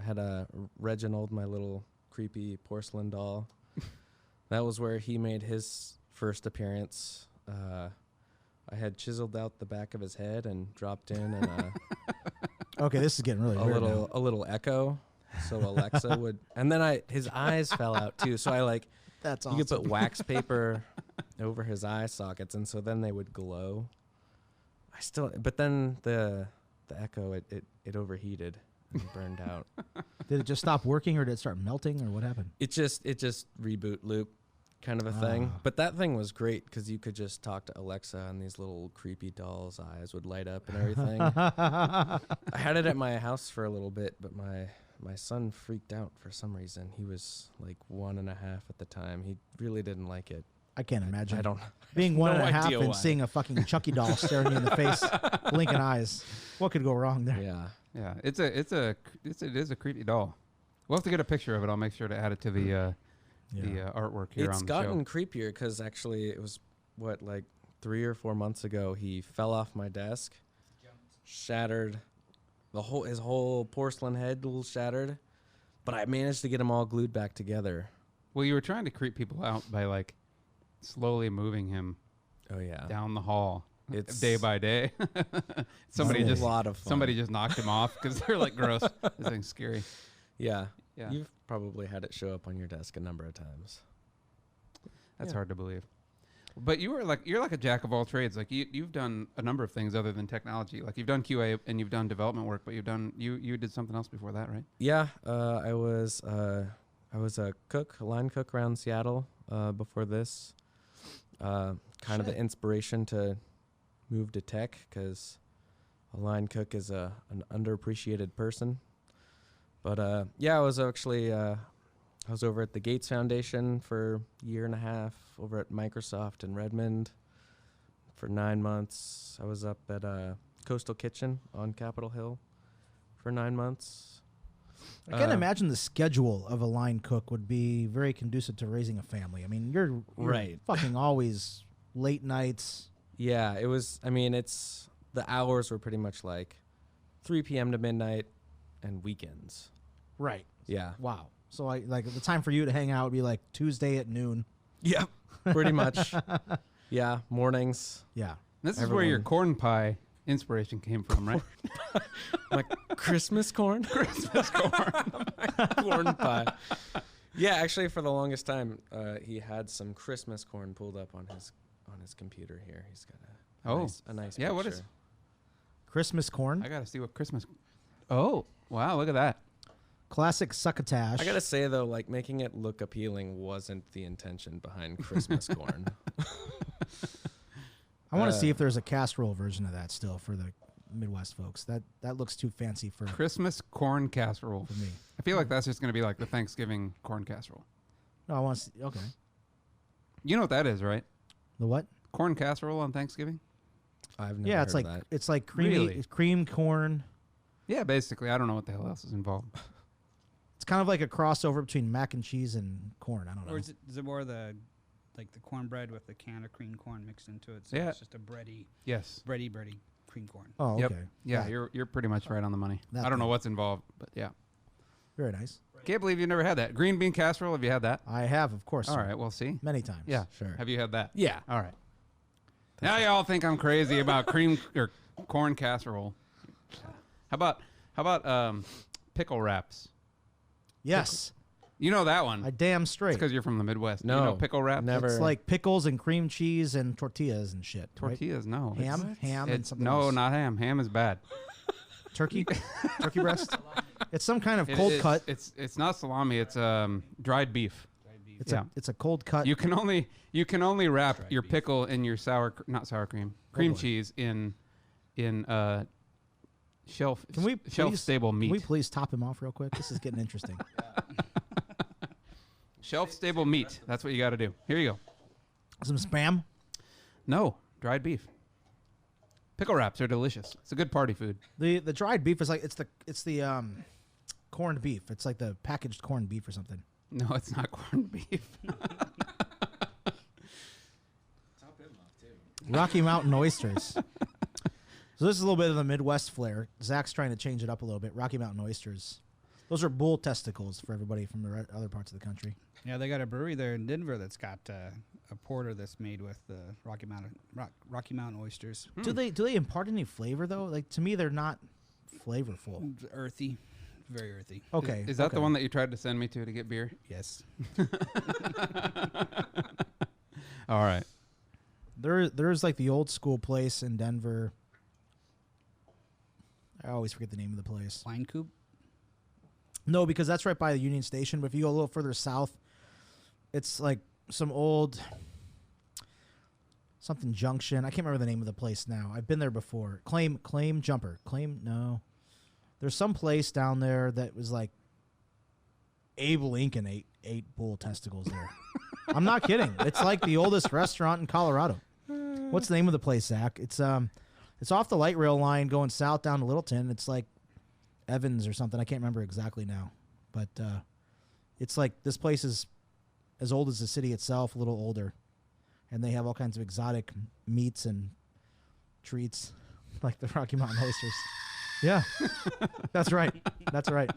had a Reginald, my little creepy porcelain doll. That was where he made his first appearance. I had chiseled out the back of his head and dropped in and Okay, this is getting really weird now. a little echo, so Alexa would. And then his eyes fell out too, so I That's you awesome. could put wax paper over his eye sockets, and so then they would glow. But then the echo it overheated and burned out. Did it just stop working, or did it start melting, or what happened? It just reboot loop kind of a thing. Ah. But that thing was great because you could just talk to Alexa and these little creepy dolls' eyes would light up and everything. I had it at my house for a little bit, but my son freaked out for some reason. He was like 1.5 at the time. He really didn't like it. I can't imagine. I don't Being no 1.5 idea and why. seeing a fucking Chucky doll staring you in the face, blinking eyes. What could go wrong there? Yeah. Yeah, it is a creepy doll. We'll have to get a picture of it. I'll make sure to add it to the artwork here It's on the gotten show. creepier because actually it was like 3 or 4 months ago. He fell off my desk, shattered his whole porcelain head, little shattered. But I managed to get them all glued back together. Well, you were trying to creep people out by like slowly moving him Oh yeah, down the hall. It's Day by day. Somebody a just lot of fun. somebody just knocked him off because they're like gross. This thing's scary. Yeah, Yeah, You've probably had it show up on your desk a number of times. that's yeah. hard to believe. But you're like a jack of all trades. Like you've done a number of things other than technology. Like you've done QA and you've done development work, but you did something else before that, right? Yeah, I was a line cook around Seattle before this. Kind of the inspiration to move to tech because a line cook is an underappreciated person. But yeah, I was actually I was over at the Gates Foundation for a year and a half, over at Microsoft in Redmond for 9 months. I was up at Coastal Kitchen on Capitol Hill for 9 months. I can't imagine the schedule of a line cook would be very conducive to raising a family. I mean, you're Right. fucking always late nights. Yeah, it was. I mean, the hours were pretty much like 3 p.m. to midnight and weekends. Right. Yeah. Wow. So I like the time for you to hang out would be like Tuesday at noon. Yep. Pretty much. Yeah. Mornings. Yeah. This is where your Everyone- corn pie inspiration came from, right? My Christmas corn. Christmas corn. Corn pie. Yeah, actually, for the longest time, he had some Christmas corn pulled up on his computer here. He's got a nice Yeah, picture. what is- Christmas corn. I gotta see what Christmas. Oh, wow! Look at that. Classic succotash. I gotta say though, like making it look appealing wasn't the intention behind Christmas corn. I want to see if there's a casserole version of that still for the Midwest folks. That looks too fancy for Christmas corn casserole. me. I feel like that's just gonna be like the Thanksgiving corn casserole. No, I want to see. Okay. You know what that is, right? The what? Corn casserole on Thanksgiving. I've never Yeah, heard it's like of that. it's like creamy Really? it's creamed corn. Yeah, basically. I don't know what the hell else is involved. It's kind of like a crossover between mac and cheese and corn. I don't know. Or is it more the cornbread with the can of cream corn mixed into it? So Yeah. it's just a bready Yes. cream corn. Oh, okay. Yep. Yeah, you're pretty much right on the money. That I don't know thing. what's involved, but yeah. Very nice. Can't believe you've never had that. Green bean casserole, have you had that? I have, of course. All sir. right, we'll see. Many times. Yeah, Sure. Have you had that? Yeah. All right. Now y'all think I'm crazy about cream or corn casserole. How about pickle wraps? Yes. You know that one. I damn straight. Because you're from the Midwest. No, You know pickle wraps? never. It's like pickles and cream cheese and tortillas and shit. right? Tortillas, no. Ham and It's, something no, else. not ham. Ham is bad. Turkey. Turkey breast. It's some kind of It- cold it's- cut. It's not salami. It's dried beef. yeah. It's a cold cut. You can only wrap your pickle in your not sour cream boy. cheese in shelf Can we shelf please- stable meat. Can we please top him off real quick? This is getting interesting. Shelf stable meat. That's what you got to do. Here you go. Some spam. No, dried beef. Pickle wraps are delicious. It's a good party food. The dried beef is like it's the corned beef. It's like the packaged corned beef or something. No, it's not corned beef. Rocky Mountain oysters. So this is a little bit of the Midwest flair. Zach's trying to change it up a little bit. Rocky Mountain oysters. Those are bull testicles for everybody from the other parts of the country. Yeah, they got a brewery there in Denver that's got a porter that's made with Rocky Mountain oysters. Do they impart any flavor though? Like to me, they're not flavorful. Earthy, very earthy. Okay, Is that okay. the one that you tried to send me to get beer? Yes. All right. There's like the old school place in Denver. I always forget the name of the place. Wine Coop. No, because that's right by the Union Station. But if you go a little further south, it's like some old something Junction. I can't remember the name of the place now. I've been there before. Claim Jumper. No. There's some place down there that was like Abe Lincoln ate bull testicles there. I'm not kidding. It's like the oldest restaurant in Colorado. What's the name of the place, Zach? It's off the light rail line going south down to Littleton. It's like Evans or something. I can't remember exactly now, but it's like this place is as old as the city itself, a little older, and they have all kinds of exotic meats and treats, like the Rocky Mountain oysters. Yeah, that's right. That's right.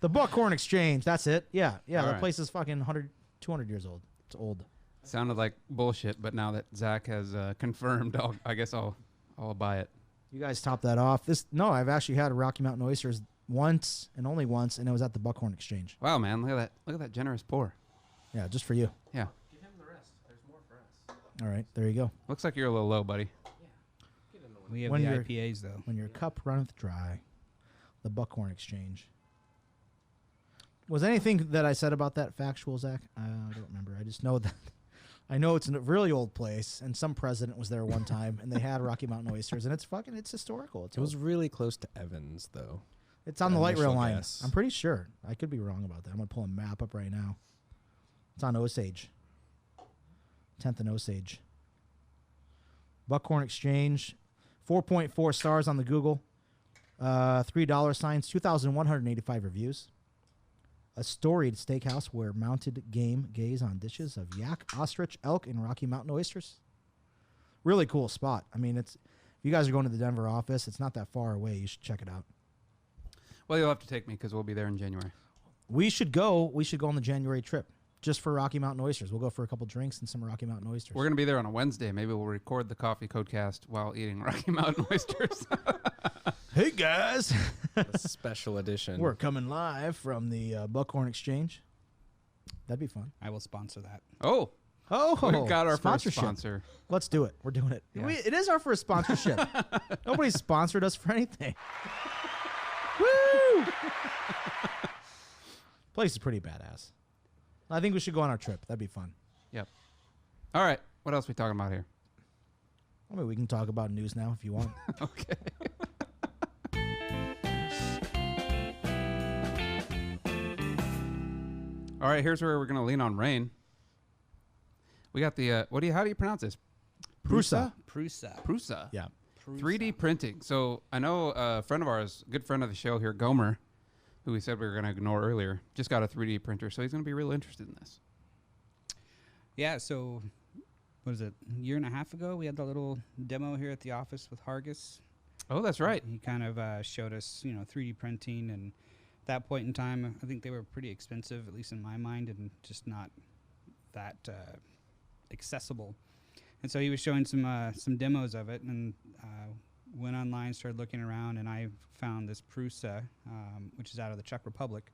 The Buckhorn Exchange. That's it. Yeah. All That right. place is fucking 100, 200 years old. It's old. Sounded like bullshit, but now that Zach has confirmed, I guess I'll buy it. You guys top that off. I've actually had Rocky Mountain oysters once and only once, and it was at the Buckhorn Exchange. Wow, man, look at that generous pour. Yeah, just for you. Yeah. Give him the rest. There's more for us. All right, there you go. Looks like you're a little low, buddy. We have When the you're- IPAs though. When your cup runneth dry, the Buckhorn Exchange. Was anything that I said about that factual, Zach? I don't remember. I just know that I know it's a really old place, and some president was there one time, and they had Rocky Mountain oysters, and it's historical. It was really close to Evans, though. It's on the light rail Initial line. guess. I'm pretty sure. I could be wrong about that. I'm going to pull a map up right now. It's on Osage. 10th and Osage. Buckhorn Exchange. 4.4 stars on the Google. $3 signs. 2,185 reviews. A storied steakhouse where mounted game gaze on dishes of yak, ostrich, elk, and Rocky Mountain oysters. Really cool spot. I mean, if you guys are going to the Denver office, it's not that far away. You should check it out. Well, you'll have to take me because we'll be there in January. We should go on the January trip just for Rocky Mountain oysters. We'll go for a couple drinks and some Rocky Mountain oysters. We're going to be there on a Wednesday. Maybe we'll record the Coffee Codecast while eating Rocky Mountain oysters. Hey, guys. A special edition. We're coming live from the Buckhorn Exchange. That'd be fun. I will sponsor that. Oh, we've got our first sponsorship. sponsor. Let's do it. We're doing it. Yeah. It is our first sponsorship. Nobody's sponsored us for anything. Woo! Place is pretty badass. I think we should go on our trip. That'd be fun. Yep. All right. What else are we talking about here? I mean, we can talk about news now if you want. Okay. All right, here's where we're going to lean on Raine. We got the how do you pronounce this? Prusa. Prusa. Yeah. 3D printing. So I know a friend of ours, good friend of the show here, Gomer, who we said we were going to ignore earlier, just got a 3D printer, so he's going to be real interested in this. Yeah, so what is it? A year and a half ago, we had the little demo here at the office with Hargis. Oh, that's right. He kind of showed us, 3D printing, and at that point in time, I think they were pretty expensive, at least in my mind, and just not that accessible. And so he was showing some demos of it, and went online, started looking around, and I found this Prusa, which is out of the Czech Republic.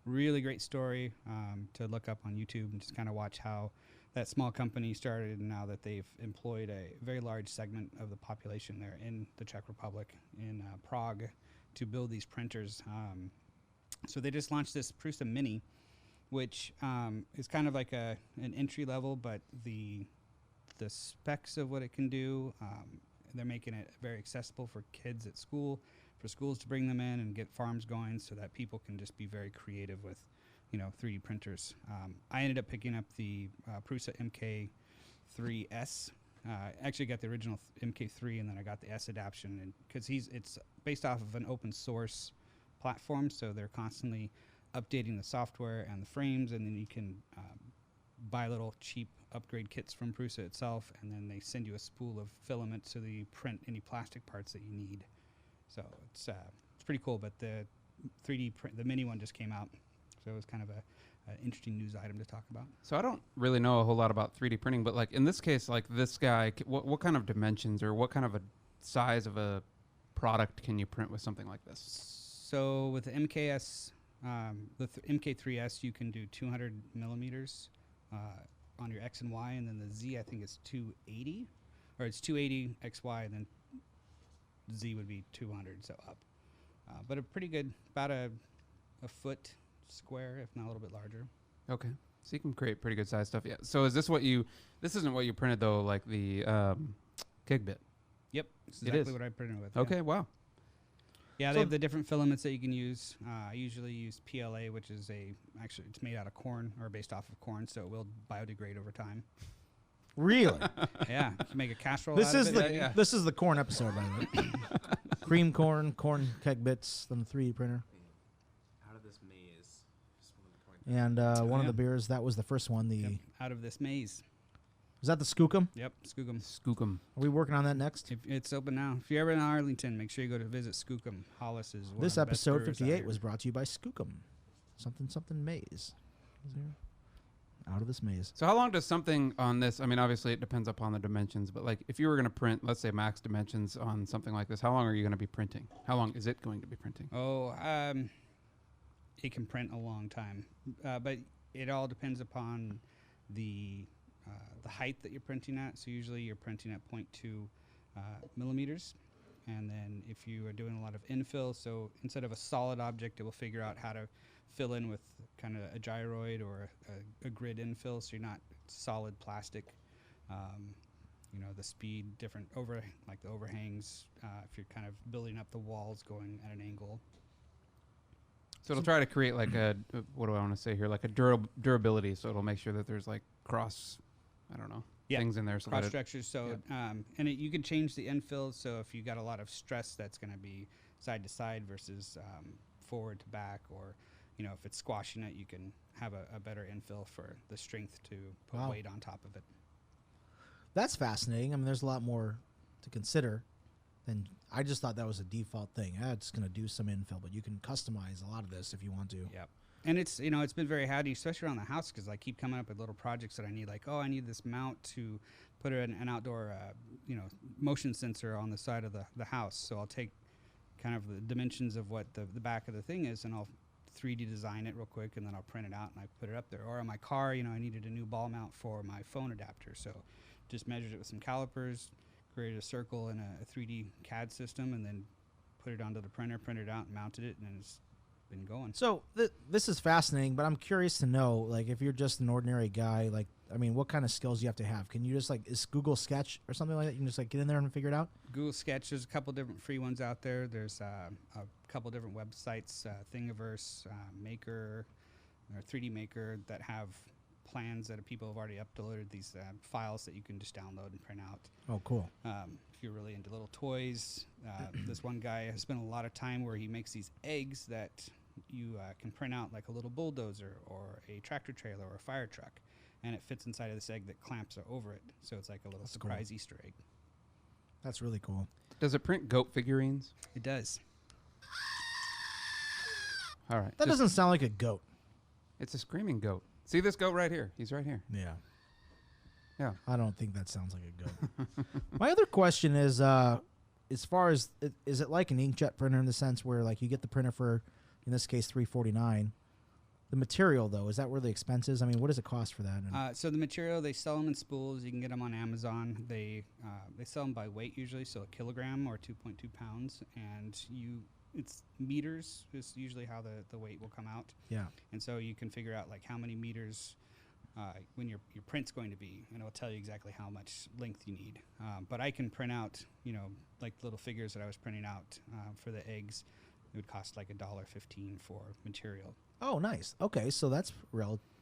Really great story to look up on YouTube and just kind of watch how that small company started, and now that they've employed a very large segment of the population there in the Czech Republic, in Prague, to build these printers. So they just launched this Prusa Mini, which is kind of like an entry level, but the specs of what it can do, they're making it very accessible for kids at school, for schools to bring them in and get farms going so that people can just be very creative with 3D printers. I ended up picking up the Prusa MK3S. Actually got the original MK3, and then I got the S adaptation, and because it's based off of an open source platform, so they're constantly updating the software and the frames, and then you can buy little cheap upgrade kits from Prusa itself, and then they send you a spool of filament so that you print any plastic parts that you need. So it's pretty cool. But the 3D the mini one just came out, so it was kind of an interesting news item to talk about. So I don't really know a whole lot about 3D printing, but like in this case, like this guy, what kind of dimensions or what kind of a size of a product can you print with something like this? So with the MKS, MK3S, you can do 200 millimeters on your X and Y, and then the Z, I think, is 280, or it's 280 XY, and then Z would be 200, so up. But a pretty good, about a foot square, if not a little bit larger. Okay. So you can create pretty good size stuff. Yeah. So is this this isn't what you printed though, like the Kigbit? Yep. It's It exactly is. what I printed with. Okay. Wow. Yeah, So they have the different filaments that you can use. I usually use PLA, which is actually it's made out of corn, or based off of corn, so it will biodegrade over time. Really? Yeah, you can make a casserole This out is of the it. yeah. this is the corn episode, by the way. Cream corn keg bits on the 3D printer, Out of this maze. Just wanted to point and one of yeah. the beers that was the first one. Yep, out of this maze. Was that the Skookum? Yep, Skookum. Skookum. Are we working on that next? It's open now. If you're ever in Arlington, make sure you go to visit Skookum. Hollis is one This of the best episode brewers out 58 here. was brought to you by Skookum. Something maze. Out of this maze. So how long does something on this? I mean, obviously it depends upon the dimensions, but like if you were going to print, let's say max dimensions on something like this, how long are you going to be printing? How long is it going to be printing? Oh, it can print a long time, but it all depends upon the height that you're printing at. So usually you're printing at 0.2 millimeters, and then if you are doing a lot of infill, so instead of a solid object, it will figure out how to fill in with kind of a gyroid or a grid infill, so you're not solid plastic. The speed, different like the overhangs, if you're kind of building up the walls going at an angle. So it'll try to create like a what do I want to say here? Like a durability. So it'll make sure that there's like cross, I don't know, things in there. So cross that structures. So you can change the infill. So if you got a lot of stress, that's going to be side to side versus forward to back, or if it's squashing it, you can have a better infill for the strength to put weight on top of it. That's fascinating. I mean, there's a lot more to consider than I just thought that was a default thing. It's going to do some infill, but you can customize a lot of this if you want to. Yep. And it's it's been very handy, especially around the house, because I keep coming up with little projects that I need. Like, I need this mount to put an outdoor motion sensor on the side of the house. So I'll take kind of the dimensions of what the back of the thing is, and I'll 3D design it real quick, and then I'll print it out and I put it up there. Or on my car, I needed a new ball mount for my phone adapter, so just measured it with some calipers, created a circle in a 3D CAD system, and then put it onto the printer, printed it out, and mounted it, and it's been going. So this is fascinating, but I'm curious to know, like, if you're just an ordinary guy, like, I mean, what kind of skills do you have to have? Can you just, like, is Google Sketch or something like that? You can just, like, get in there and figure it out? Google Sketch, there's a couple different free ones out there. There's a couple different websites, Thingiverse, Maker, or 3D Maker, that have plans that people have already uploaded, these files that you can just download and print out. Oh, cool. If you're really into little toys, this one guy has spent a lot of time where he makes these eggs that you can print out, like a little bulldozer or a tractor trailer or a fire truck, and it fits inside of this egg that clamps over it, so it's like a little surprise cool. Easter egg. That's really cool. Does it print goat figurines? It does. All right. That doesn't sound like a goat. It's a screaming goat. See this goat right here? He's right here. Yeah. Yeah. I don't think that sounds like a goat. My other question is, as far as, is it like an inkjet printer in the sense where, like, you get the printer for, in this case, $349? The material, though, is that where the expense is? I mean, what does it cost for that? So the material, they sell them in spools. You can get them on Amazon. They sell them by weight usually, so a kilogram or 2.2 pounds, and it's meters is usually how the weight will come out. Yeah. And so you can figure out, like, how many meters when your print's going to be, and it'll tell you exactly how much length you need. But I can print out, like little figures that I was printing out for the eggs. It would cost like $1.15 for material. Oh, nice. Okay, so that's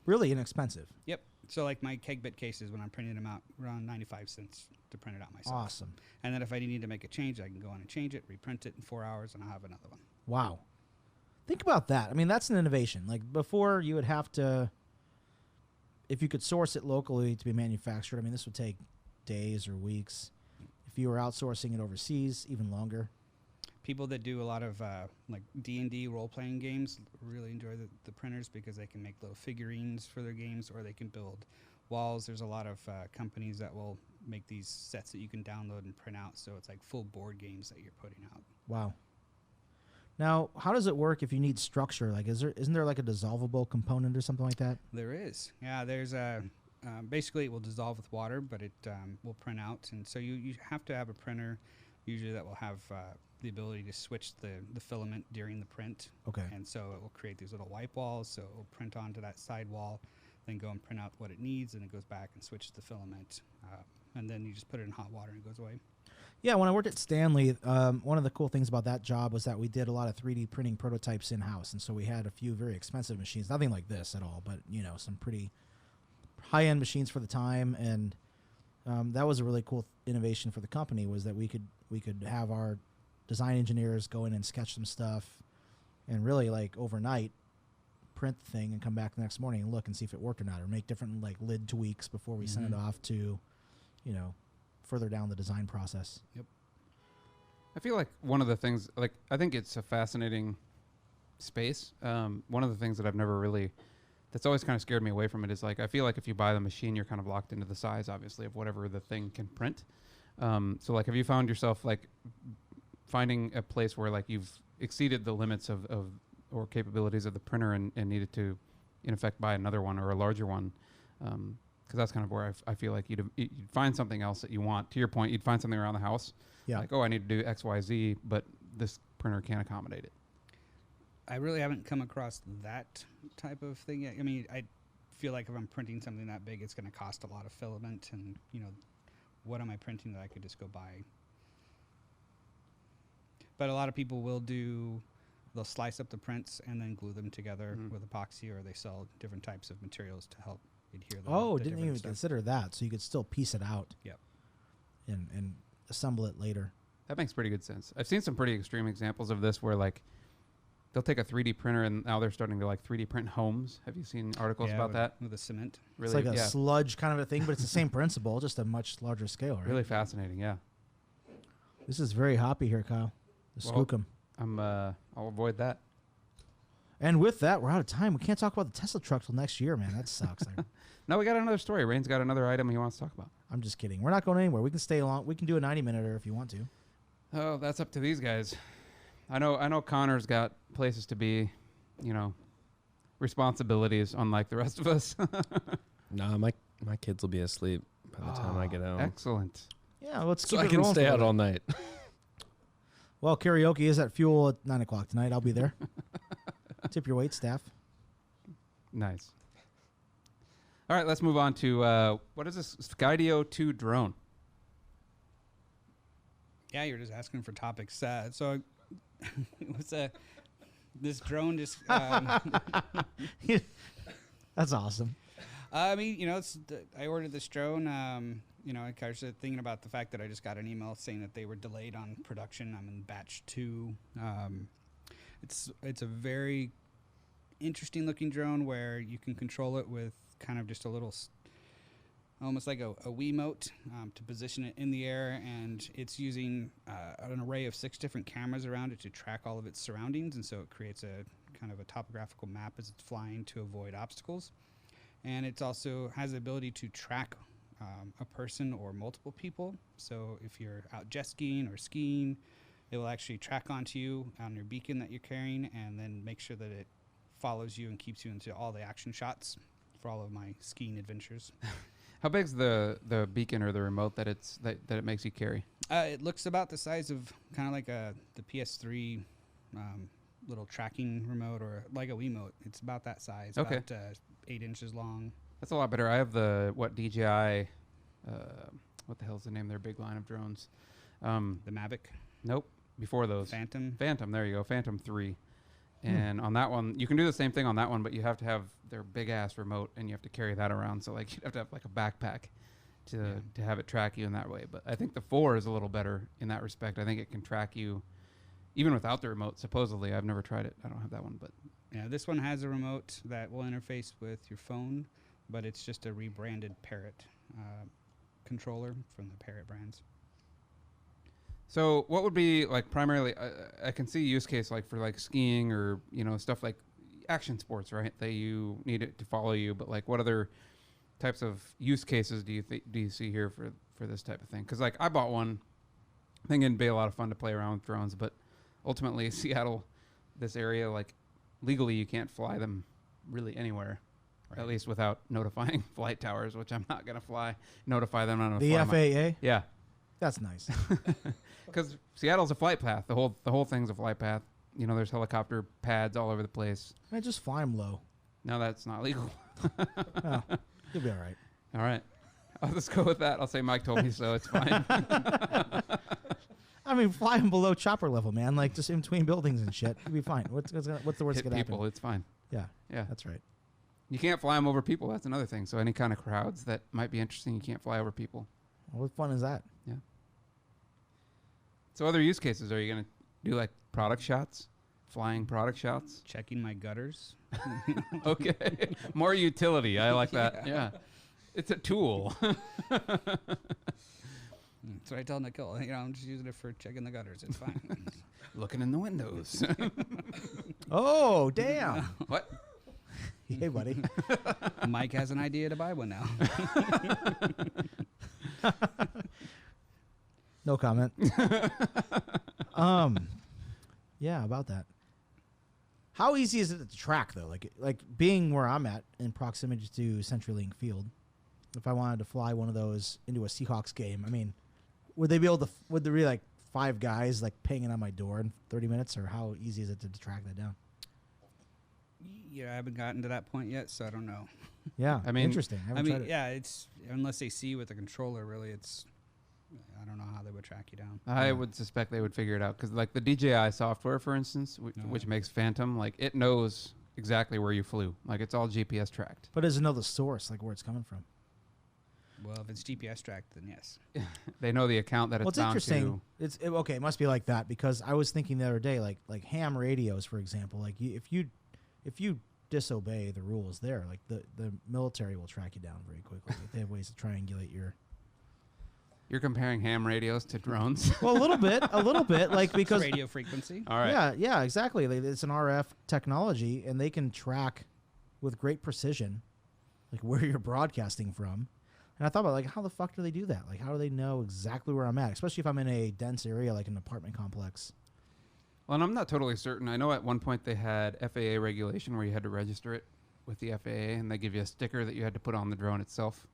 really inexpensive. Yep. So like my keg bit cases, when I'm printing them out, around 95 cents to print it out myself. Awesome. And then if I need to make a change, I can go in and change it, reprint it in 4 hours, and I'll have another one. Wow. Think about that. I mean, that's an innovation. Like, before, you would have to, if you could source it locally to be manufactured, I mean, this would take days or weeks. If you were outsourcing it overseas, even longer. People that do a lot of like D&D role-playing games really enjoy the printers because they can make little figurines for their games, or they can build walls. There's a lot of companies that will make these sets that you can download and print out, so it's like full board games that you're putting out. Wow. Now, how does it work if you need structure? Like, isn't there like a dissolvable component or something like that? There is. Yeah, there's a basically it will dissolve with water, but it will print out, and so you have to have a printer usually that will have the ability to switch the filament during the print. Okay. And so it will create these little wipe walls, so it will print onto that side wall, then go and print out what it needs, and it goes back and switches the filament, and then you just put it in hot water and it goes away. Yeah, when I worked at Stanley, one of the cool things about that job was that we did a lot of 3D printing prototypes in-house, and so we had a few very expensive machines, nothing like this at all, but, some pretty high-end machines for the time, and that was a really cool innovation for the company, was that we could have our design engineers go in and sketch some stuff and really, like, overnight print the thing and come back the next morning and look and see if it worked or not, or make different, like, lid tweaks before we send it off to, further down the design process. Yep. I feel like one of the things, like, I think it's a fascinating space. One of the things that I've never really, that's always kind of scared me away from it is, like, I feel like if you buy the machine, you're kind of locked into the size, obviously, of whatever the thing can print. So, like, have you found yourself, like, finding a place where, like, you've exceeded the limits of or capabilities of the printer and needed to, in effect, buy another one or a larger one? Because that's kind of where I feel like you'd find something else that you want. To your point, you'd find something around the house. Yeah. Like, I need to do X, Y, Z, but this printer can't accommodate it. I really haven't come across that type of thing yet. I mean, I feel like if I'm printing something that big, it's going to cost a lot of filament, and, what am I printing that I could just go buy? But a lot of people will do they'll slice up the prints and then glue them together with epoxy, or they sell different types of materials to help adhere them. Oh, didn't even consider that. So you could still piece it out. Yep. And assemble it later. That makes pretty good sense. I've seen some pretty extreme examples of this where like they'll take a 3D printer and now they're starting to like 3D print homes. Have you seen articles about that? With the cement. Really, It's like a sludge kind of a thing, but it's the same principle, just a much larger scale, right? Really fascinating, yeah. This is very hoppy here, Kyle. The Well, skookum. I'll avoid that. And with that, we're out of time. We can't talk about the Tesla truck till next year, man. That sucks. No, we got another story. Raine's got another item he wants to talk about. I'm just kidding. We're not going anywhere. We can stay long. We can do a 90-minute if you want to. Oh, that's up to these guys. I know Connor's got places to be, you know, responsibilities unlike the rest of us. Nah, my kids will be asleep by the time I get home. Excellent. Yeah, let's So keep I it can rolling stay for a out bit. all night. Well, karaoke is at Fuel at 9 o'clock tonight. I'll be there. Tip your wait staff. Nice. All right, let's move on to what is this Skydio 2 drone? Yeah, you're just asking for topics. So what's this drone just That's awesome. I mean, you know, I ordered this drone. You know, I was thinking about the fact that I just got an email saying that they were delayed on production. I'm in batch 2. It's a very interesting looking drone where you can control it with kind of just a little, almost like a Wiimote to position it in the air, and it's using an array of 6 different cameras around it to track all of its surroundings, and so it creates a kind of a topographical map as it's flying to avoid obstacles. And it also has the ability to track a person or multiple people. So if you're out jet skiing or skiing, it will actually track onto you on your beacon that you're carrying, and then make sure that it follows you and keeps you into all the action shots for all of my skiing adventures. How big's the beacon or the remote that it makes you carry? It looks about the size of kind of like the PS3 little tracking remote, or like a Wiimote. It's about that size. Okay. About 8 inches long. That's a lot better. I have the DJI. What the hell's the name of their big line of drones? The Mavic. Nope. Before those. Phantom. There you go. Phantom 3. And on that one, you can do the same thing on that one, but you have to have their big ass remote, and you have to carry that around. So like you'd have to have like a backpack to have it track you in that way. But I think the 4 is a little better in that respect. I think it can track you even without the remote. Supposedly, I've never tried it. I don't have that one, but Yeah, this one has a remote that will interface with your phone, but it's just a rebranded Parrot controller from the Parrot brands. So what would be like primarily, I can see use case like for like skiing or, you know, stuff like action sports, right? That you need it to follow you. But like what other types of use cases do you see here for this type of thing? Because like I bought one, thinking it'd be a lot of fun to play around with drones, but ultimately Seattle, this area, like legally you can't fly them really anywhere. Right. At least without notifying flight towers, which I'm not going to notify them on The FAA? Yeah. That's nice. Because Seattle's a flight path. The whole thing's a flight path. You know, there's helicopter pads all over the place. I just fly them low. No, that's not legal. Oh, you'll be all right. All right. I'll just go with that. I'll say Mike told me so. It's fine. I mean, fly them below chopper level, man. Like just in between buildings and shit. You'll be fine. What's the worst Hit that could people. happen? It's fine. Yeah. Yeah. That's right. You can't fly them over people. That's another thing. So any kind of crowds that might be interesting, you can't fly over people. Well, what fun is that? Yeah. So other use cases, are you going to do like product shots? Flying product shots? Checking my gutters. Okay. More utility. I like that. Yeah. It's a tool. That's what I tell Nicole. You know, I'm just using it for checking the gutters. It's fine. Looking in the windows. Oh, damn. What? Hey, buddy. Mike has an idea to buy one now. No comment. Yeah, about that. How easy is it to track though? Like being where I'm at in proximity to CenturyLink Field, if I wanted to fly one of those into a Seahawks game, I mean, would they be able to? Would there be like 5 guys like pinging on my door in 30 minutes, or how easy is it to track that down? Yeah, I haven't gotten to that point yet, so I don't know. Yeah, I mean- interesting. I haven't tried it. Yeah, it's unless they see you with the controller, really, it's I don't know how they would track you down. I would suspect they would figure it out because, like the DJI software, for instance, which makes Phantom, like it knows exactly where you flew. Like it's all GPS tracked. But does it know the source, like where it's coming from? Well, if it's GPS tracked, then yes. They know the account that Well, it's it's bound interesting. to. Okay. It must be like that because I was thinking the other day, like ham radios, for example. Like if you disobey the rules there, like the military will track you down very quickly. They have ways to triangulate your. You're comparing ham radios to drones. Well, a little bit, like because Radio frequency. All right. yeah, exactly. It's an RF technology, and they can track with great precision, like where you're broadcasting from. And I thought about like, how the fuck do they do that? Like, how do they know exactly where I'm at, especially if I'm in a dense area like an apartment complex? Well, and I'm not totally certain. I know at one point they had FAA regulation where you had to register it with the FAA, and they give you a sticker that you had to put on the drone itself.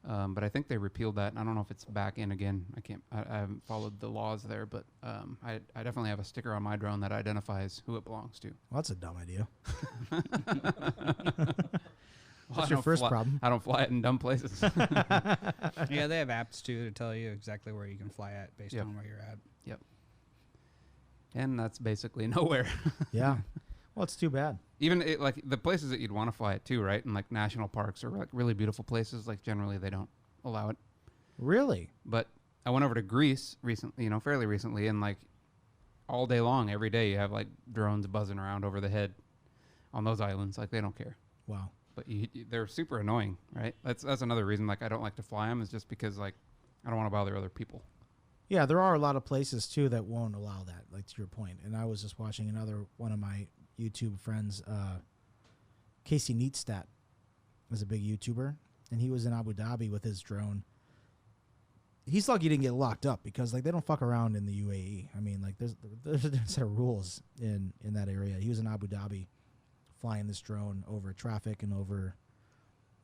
But I think they repealed that. And I don't know if it's back in again. I haven't followed the laws there, but I definitely have a sticker on my drone that identifies who it belongs to. Well, that's a dumb idea. Well, That's your first problem. I don't fly it in dumb places. Yeah, they have apps too to tell you exactly where you can fly at based Yep. on where you're at. Yep. And that's basically nowhere. Yeah. Well, it's too bad. Even like the places that you'd want to fly it to, right? And like national parks or like really beautiful places, like generally they don't allow it. Really? But I went over to Greece recently, fairly recently, and like all day long, every day, you have like drones buzzing around over the head on those islands. Like they don't care. Wow. But they're super annoying, right? That's another reason like I don't like to fly them is just because like I don't want to bother other people. Yeah, there are a lot of places too that won't allow that, like to your point. And I was just watching another one of my YouTube friends, Casey Neatstat, is a big YouTuber, and he was in Abu Dhabi with his drone. He's lucky he didn't get locked up because like they don't fuck around in the UAE. I mean, like there's a set of rules in that area. He was in Abu Dhabi, flying this drone over traffic and over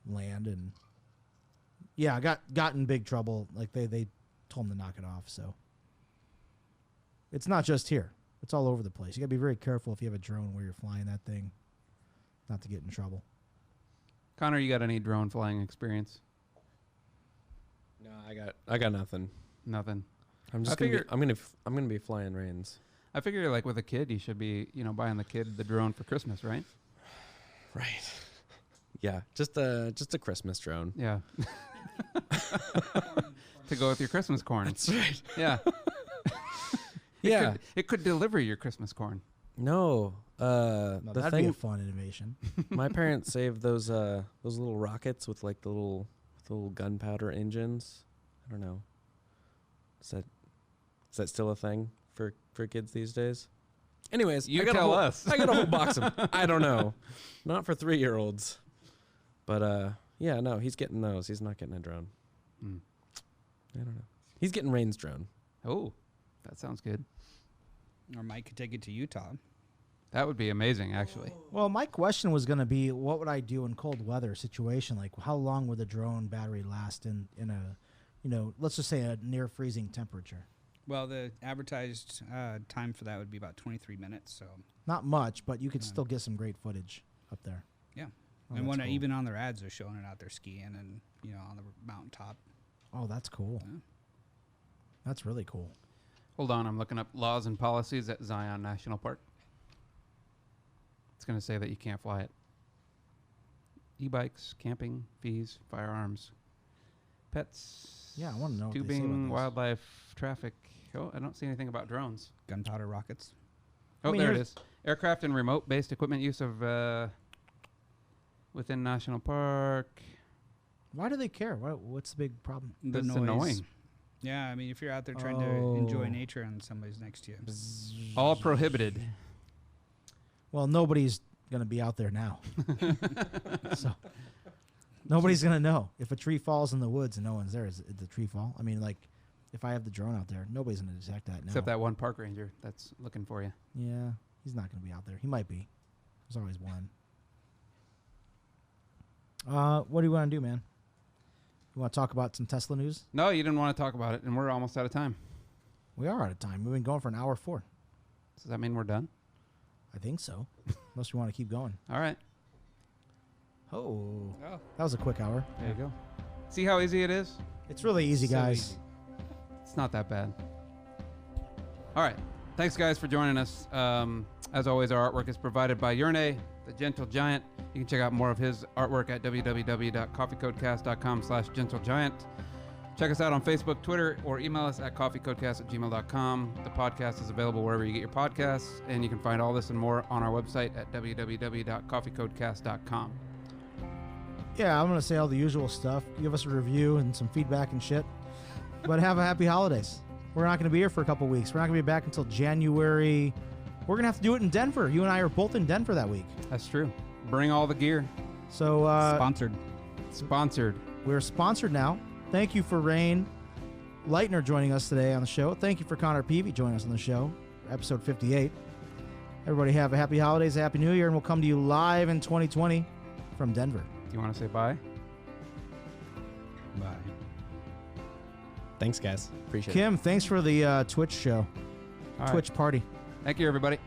land, and yeah, got in big trouble. Like they told him to knock it off. So it's not just here; it's all over the place. You gotta be very careful if you have a drone where you're flying that thing, not to get in trouble. Connor, you got any drone flying experience? No, I got nothing. Nothing. I'm gonna be flying Raines. I figure like with a kid, you should be buying the kid the drone for Christmas, right? Right. Yeah, just a Christmas drone. Yeah. To go with your Christmas corn. That's right. Yeah. It could deliver your Christmas corn. No, No, the that'd thing. be a fun innovation. My parents saved those little rockets with like the little gunpowder engines. I don't know. Is that still a thing for kids these days? Anyways, You I got tell a whole, us. I got a whole box of. I don't know, not for 3-year-olds. But yeah, no, he's getting those. He's not getting a drone. Mm. I don't know. He's getting Raine's drone. Oh, that sounds good. Or Mike could take it to Utah. That would be amazing, actually. Well, my question was going to be, what would I do in cold weather situation? Like, how long would the drone battery last in a, let's just say a near freezing temperature? Well, the advertised time for that would be about 23 minutes. So Not much, but you could still get some great footage up there. yeah, Oh, and that's when cool. even on their ads, they're showing it out there skiing and on the mountaintop. Oh, that's cool. Yeah. That's really cool. Hold on, I'm looking up laws and policies at Zion National Park. It's going to say that you can't fly it. E-bikes, camping, fees, firearms, pets. Yeah, I wanna know what they say about Tubing, those. wildlife, traffic. Oh, I don't see anything about drones. Gunpowder rockets. Oh, mean, there it here's- is. Aircraft and remote-based equipment use of within national park. Why do they care? What's the big problem? The That's noise. annoying. Yeah, I mean, if you're out there trying to enjoy nature and somebody's next to you. All prohibited. Well, nobody's going to be out there now. So nobody's going to know. If a tree falls in the woods and no one's there, is the tree fall? I mean, like, if I have the drone out there, nobody's going to detect that now. Except that one park ranger that's looking for you. Yeah, he's not going to be out there. He might be. There's always one. What do you want to do, man? You want to talk about some Tesla news? No, you didn't want to talk about it, and we're almost out of time. We are out of time. We've been going for an hour 4. Does that mean we're done? I think so. Unless you want to keep going. All right. Oh, Oh, that was a quick hour. There you go. See how easy it is? It's really easy, So guys. easy. It's not that bad. All right. Thanks, guys, for joining us. As always, our artwork is provided by Raine, the Gentle Giant. You can check out more of his artwork at www.coffeecodecast.com/gentlegiant. Check us out on Facebook, Twitter, or email us at coffeecodecast@gmail.com. The podcast is available wherever you get your podcasts, and you can find all this and more on our website at www.coffeecodecast.com. Yeah, I'm going to say all the usual stuff. Give us a review and some feedback and shit. But have a happy holidays. We're not going to be here for a couple weeks. We're not going to be back until January. We're going to have to do it in Denver. You and I are both in Denver that week. That's true. Bring all the gear. So Sponsored. We're sponsored now. Thank you for Raine Lightner joining us today on the show. Thank you for Connor Peavey joining us on the show, episode 58. Everybody have a happy holidays, a happy new year, and we'll come to you live in 2020 from Denver. Do you want to say bye? Bye. Thanks, guys. Appreciate it. Kim, thanks for the Twitch show, All right. Twitch party. Thank you, everybody.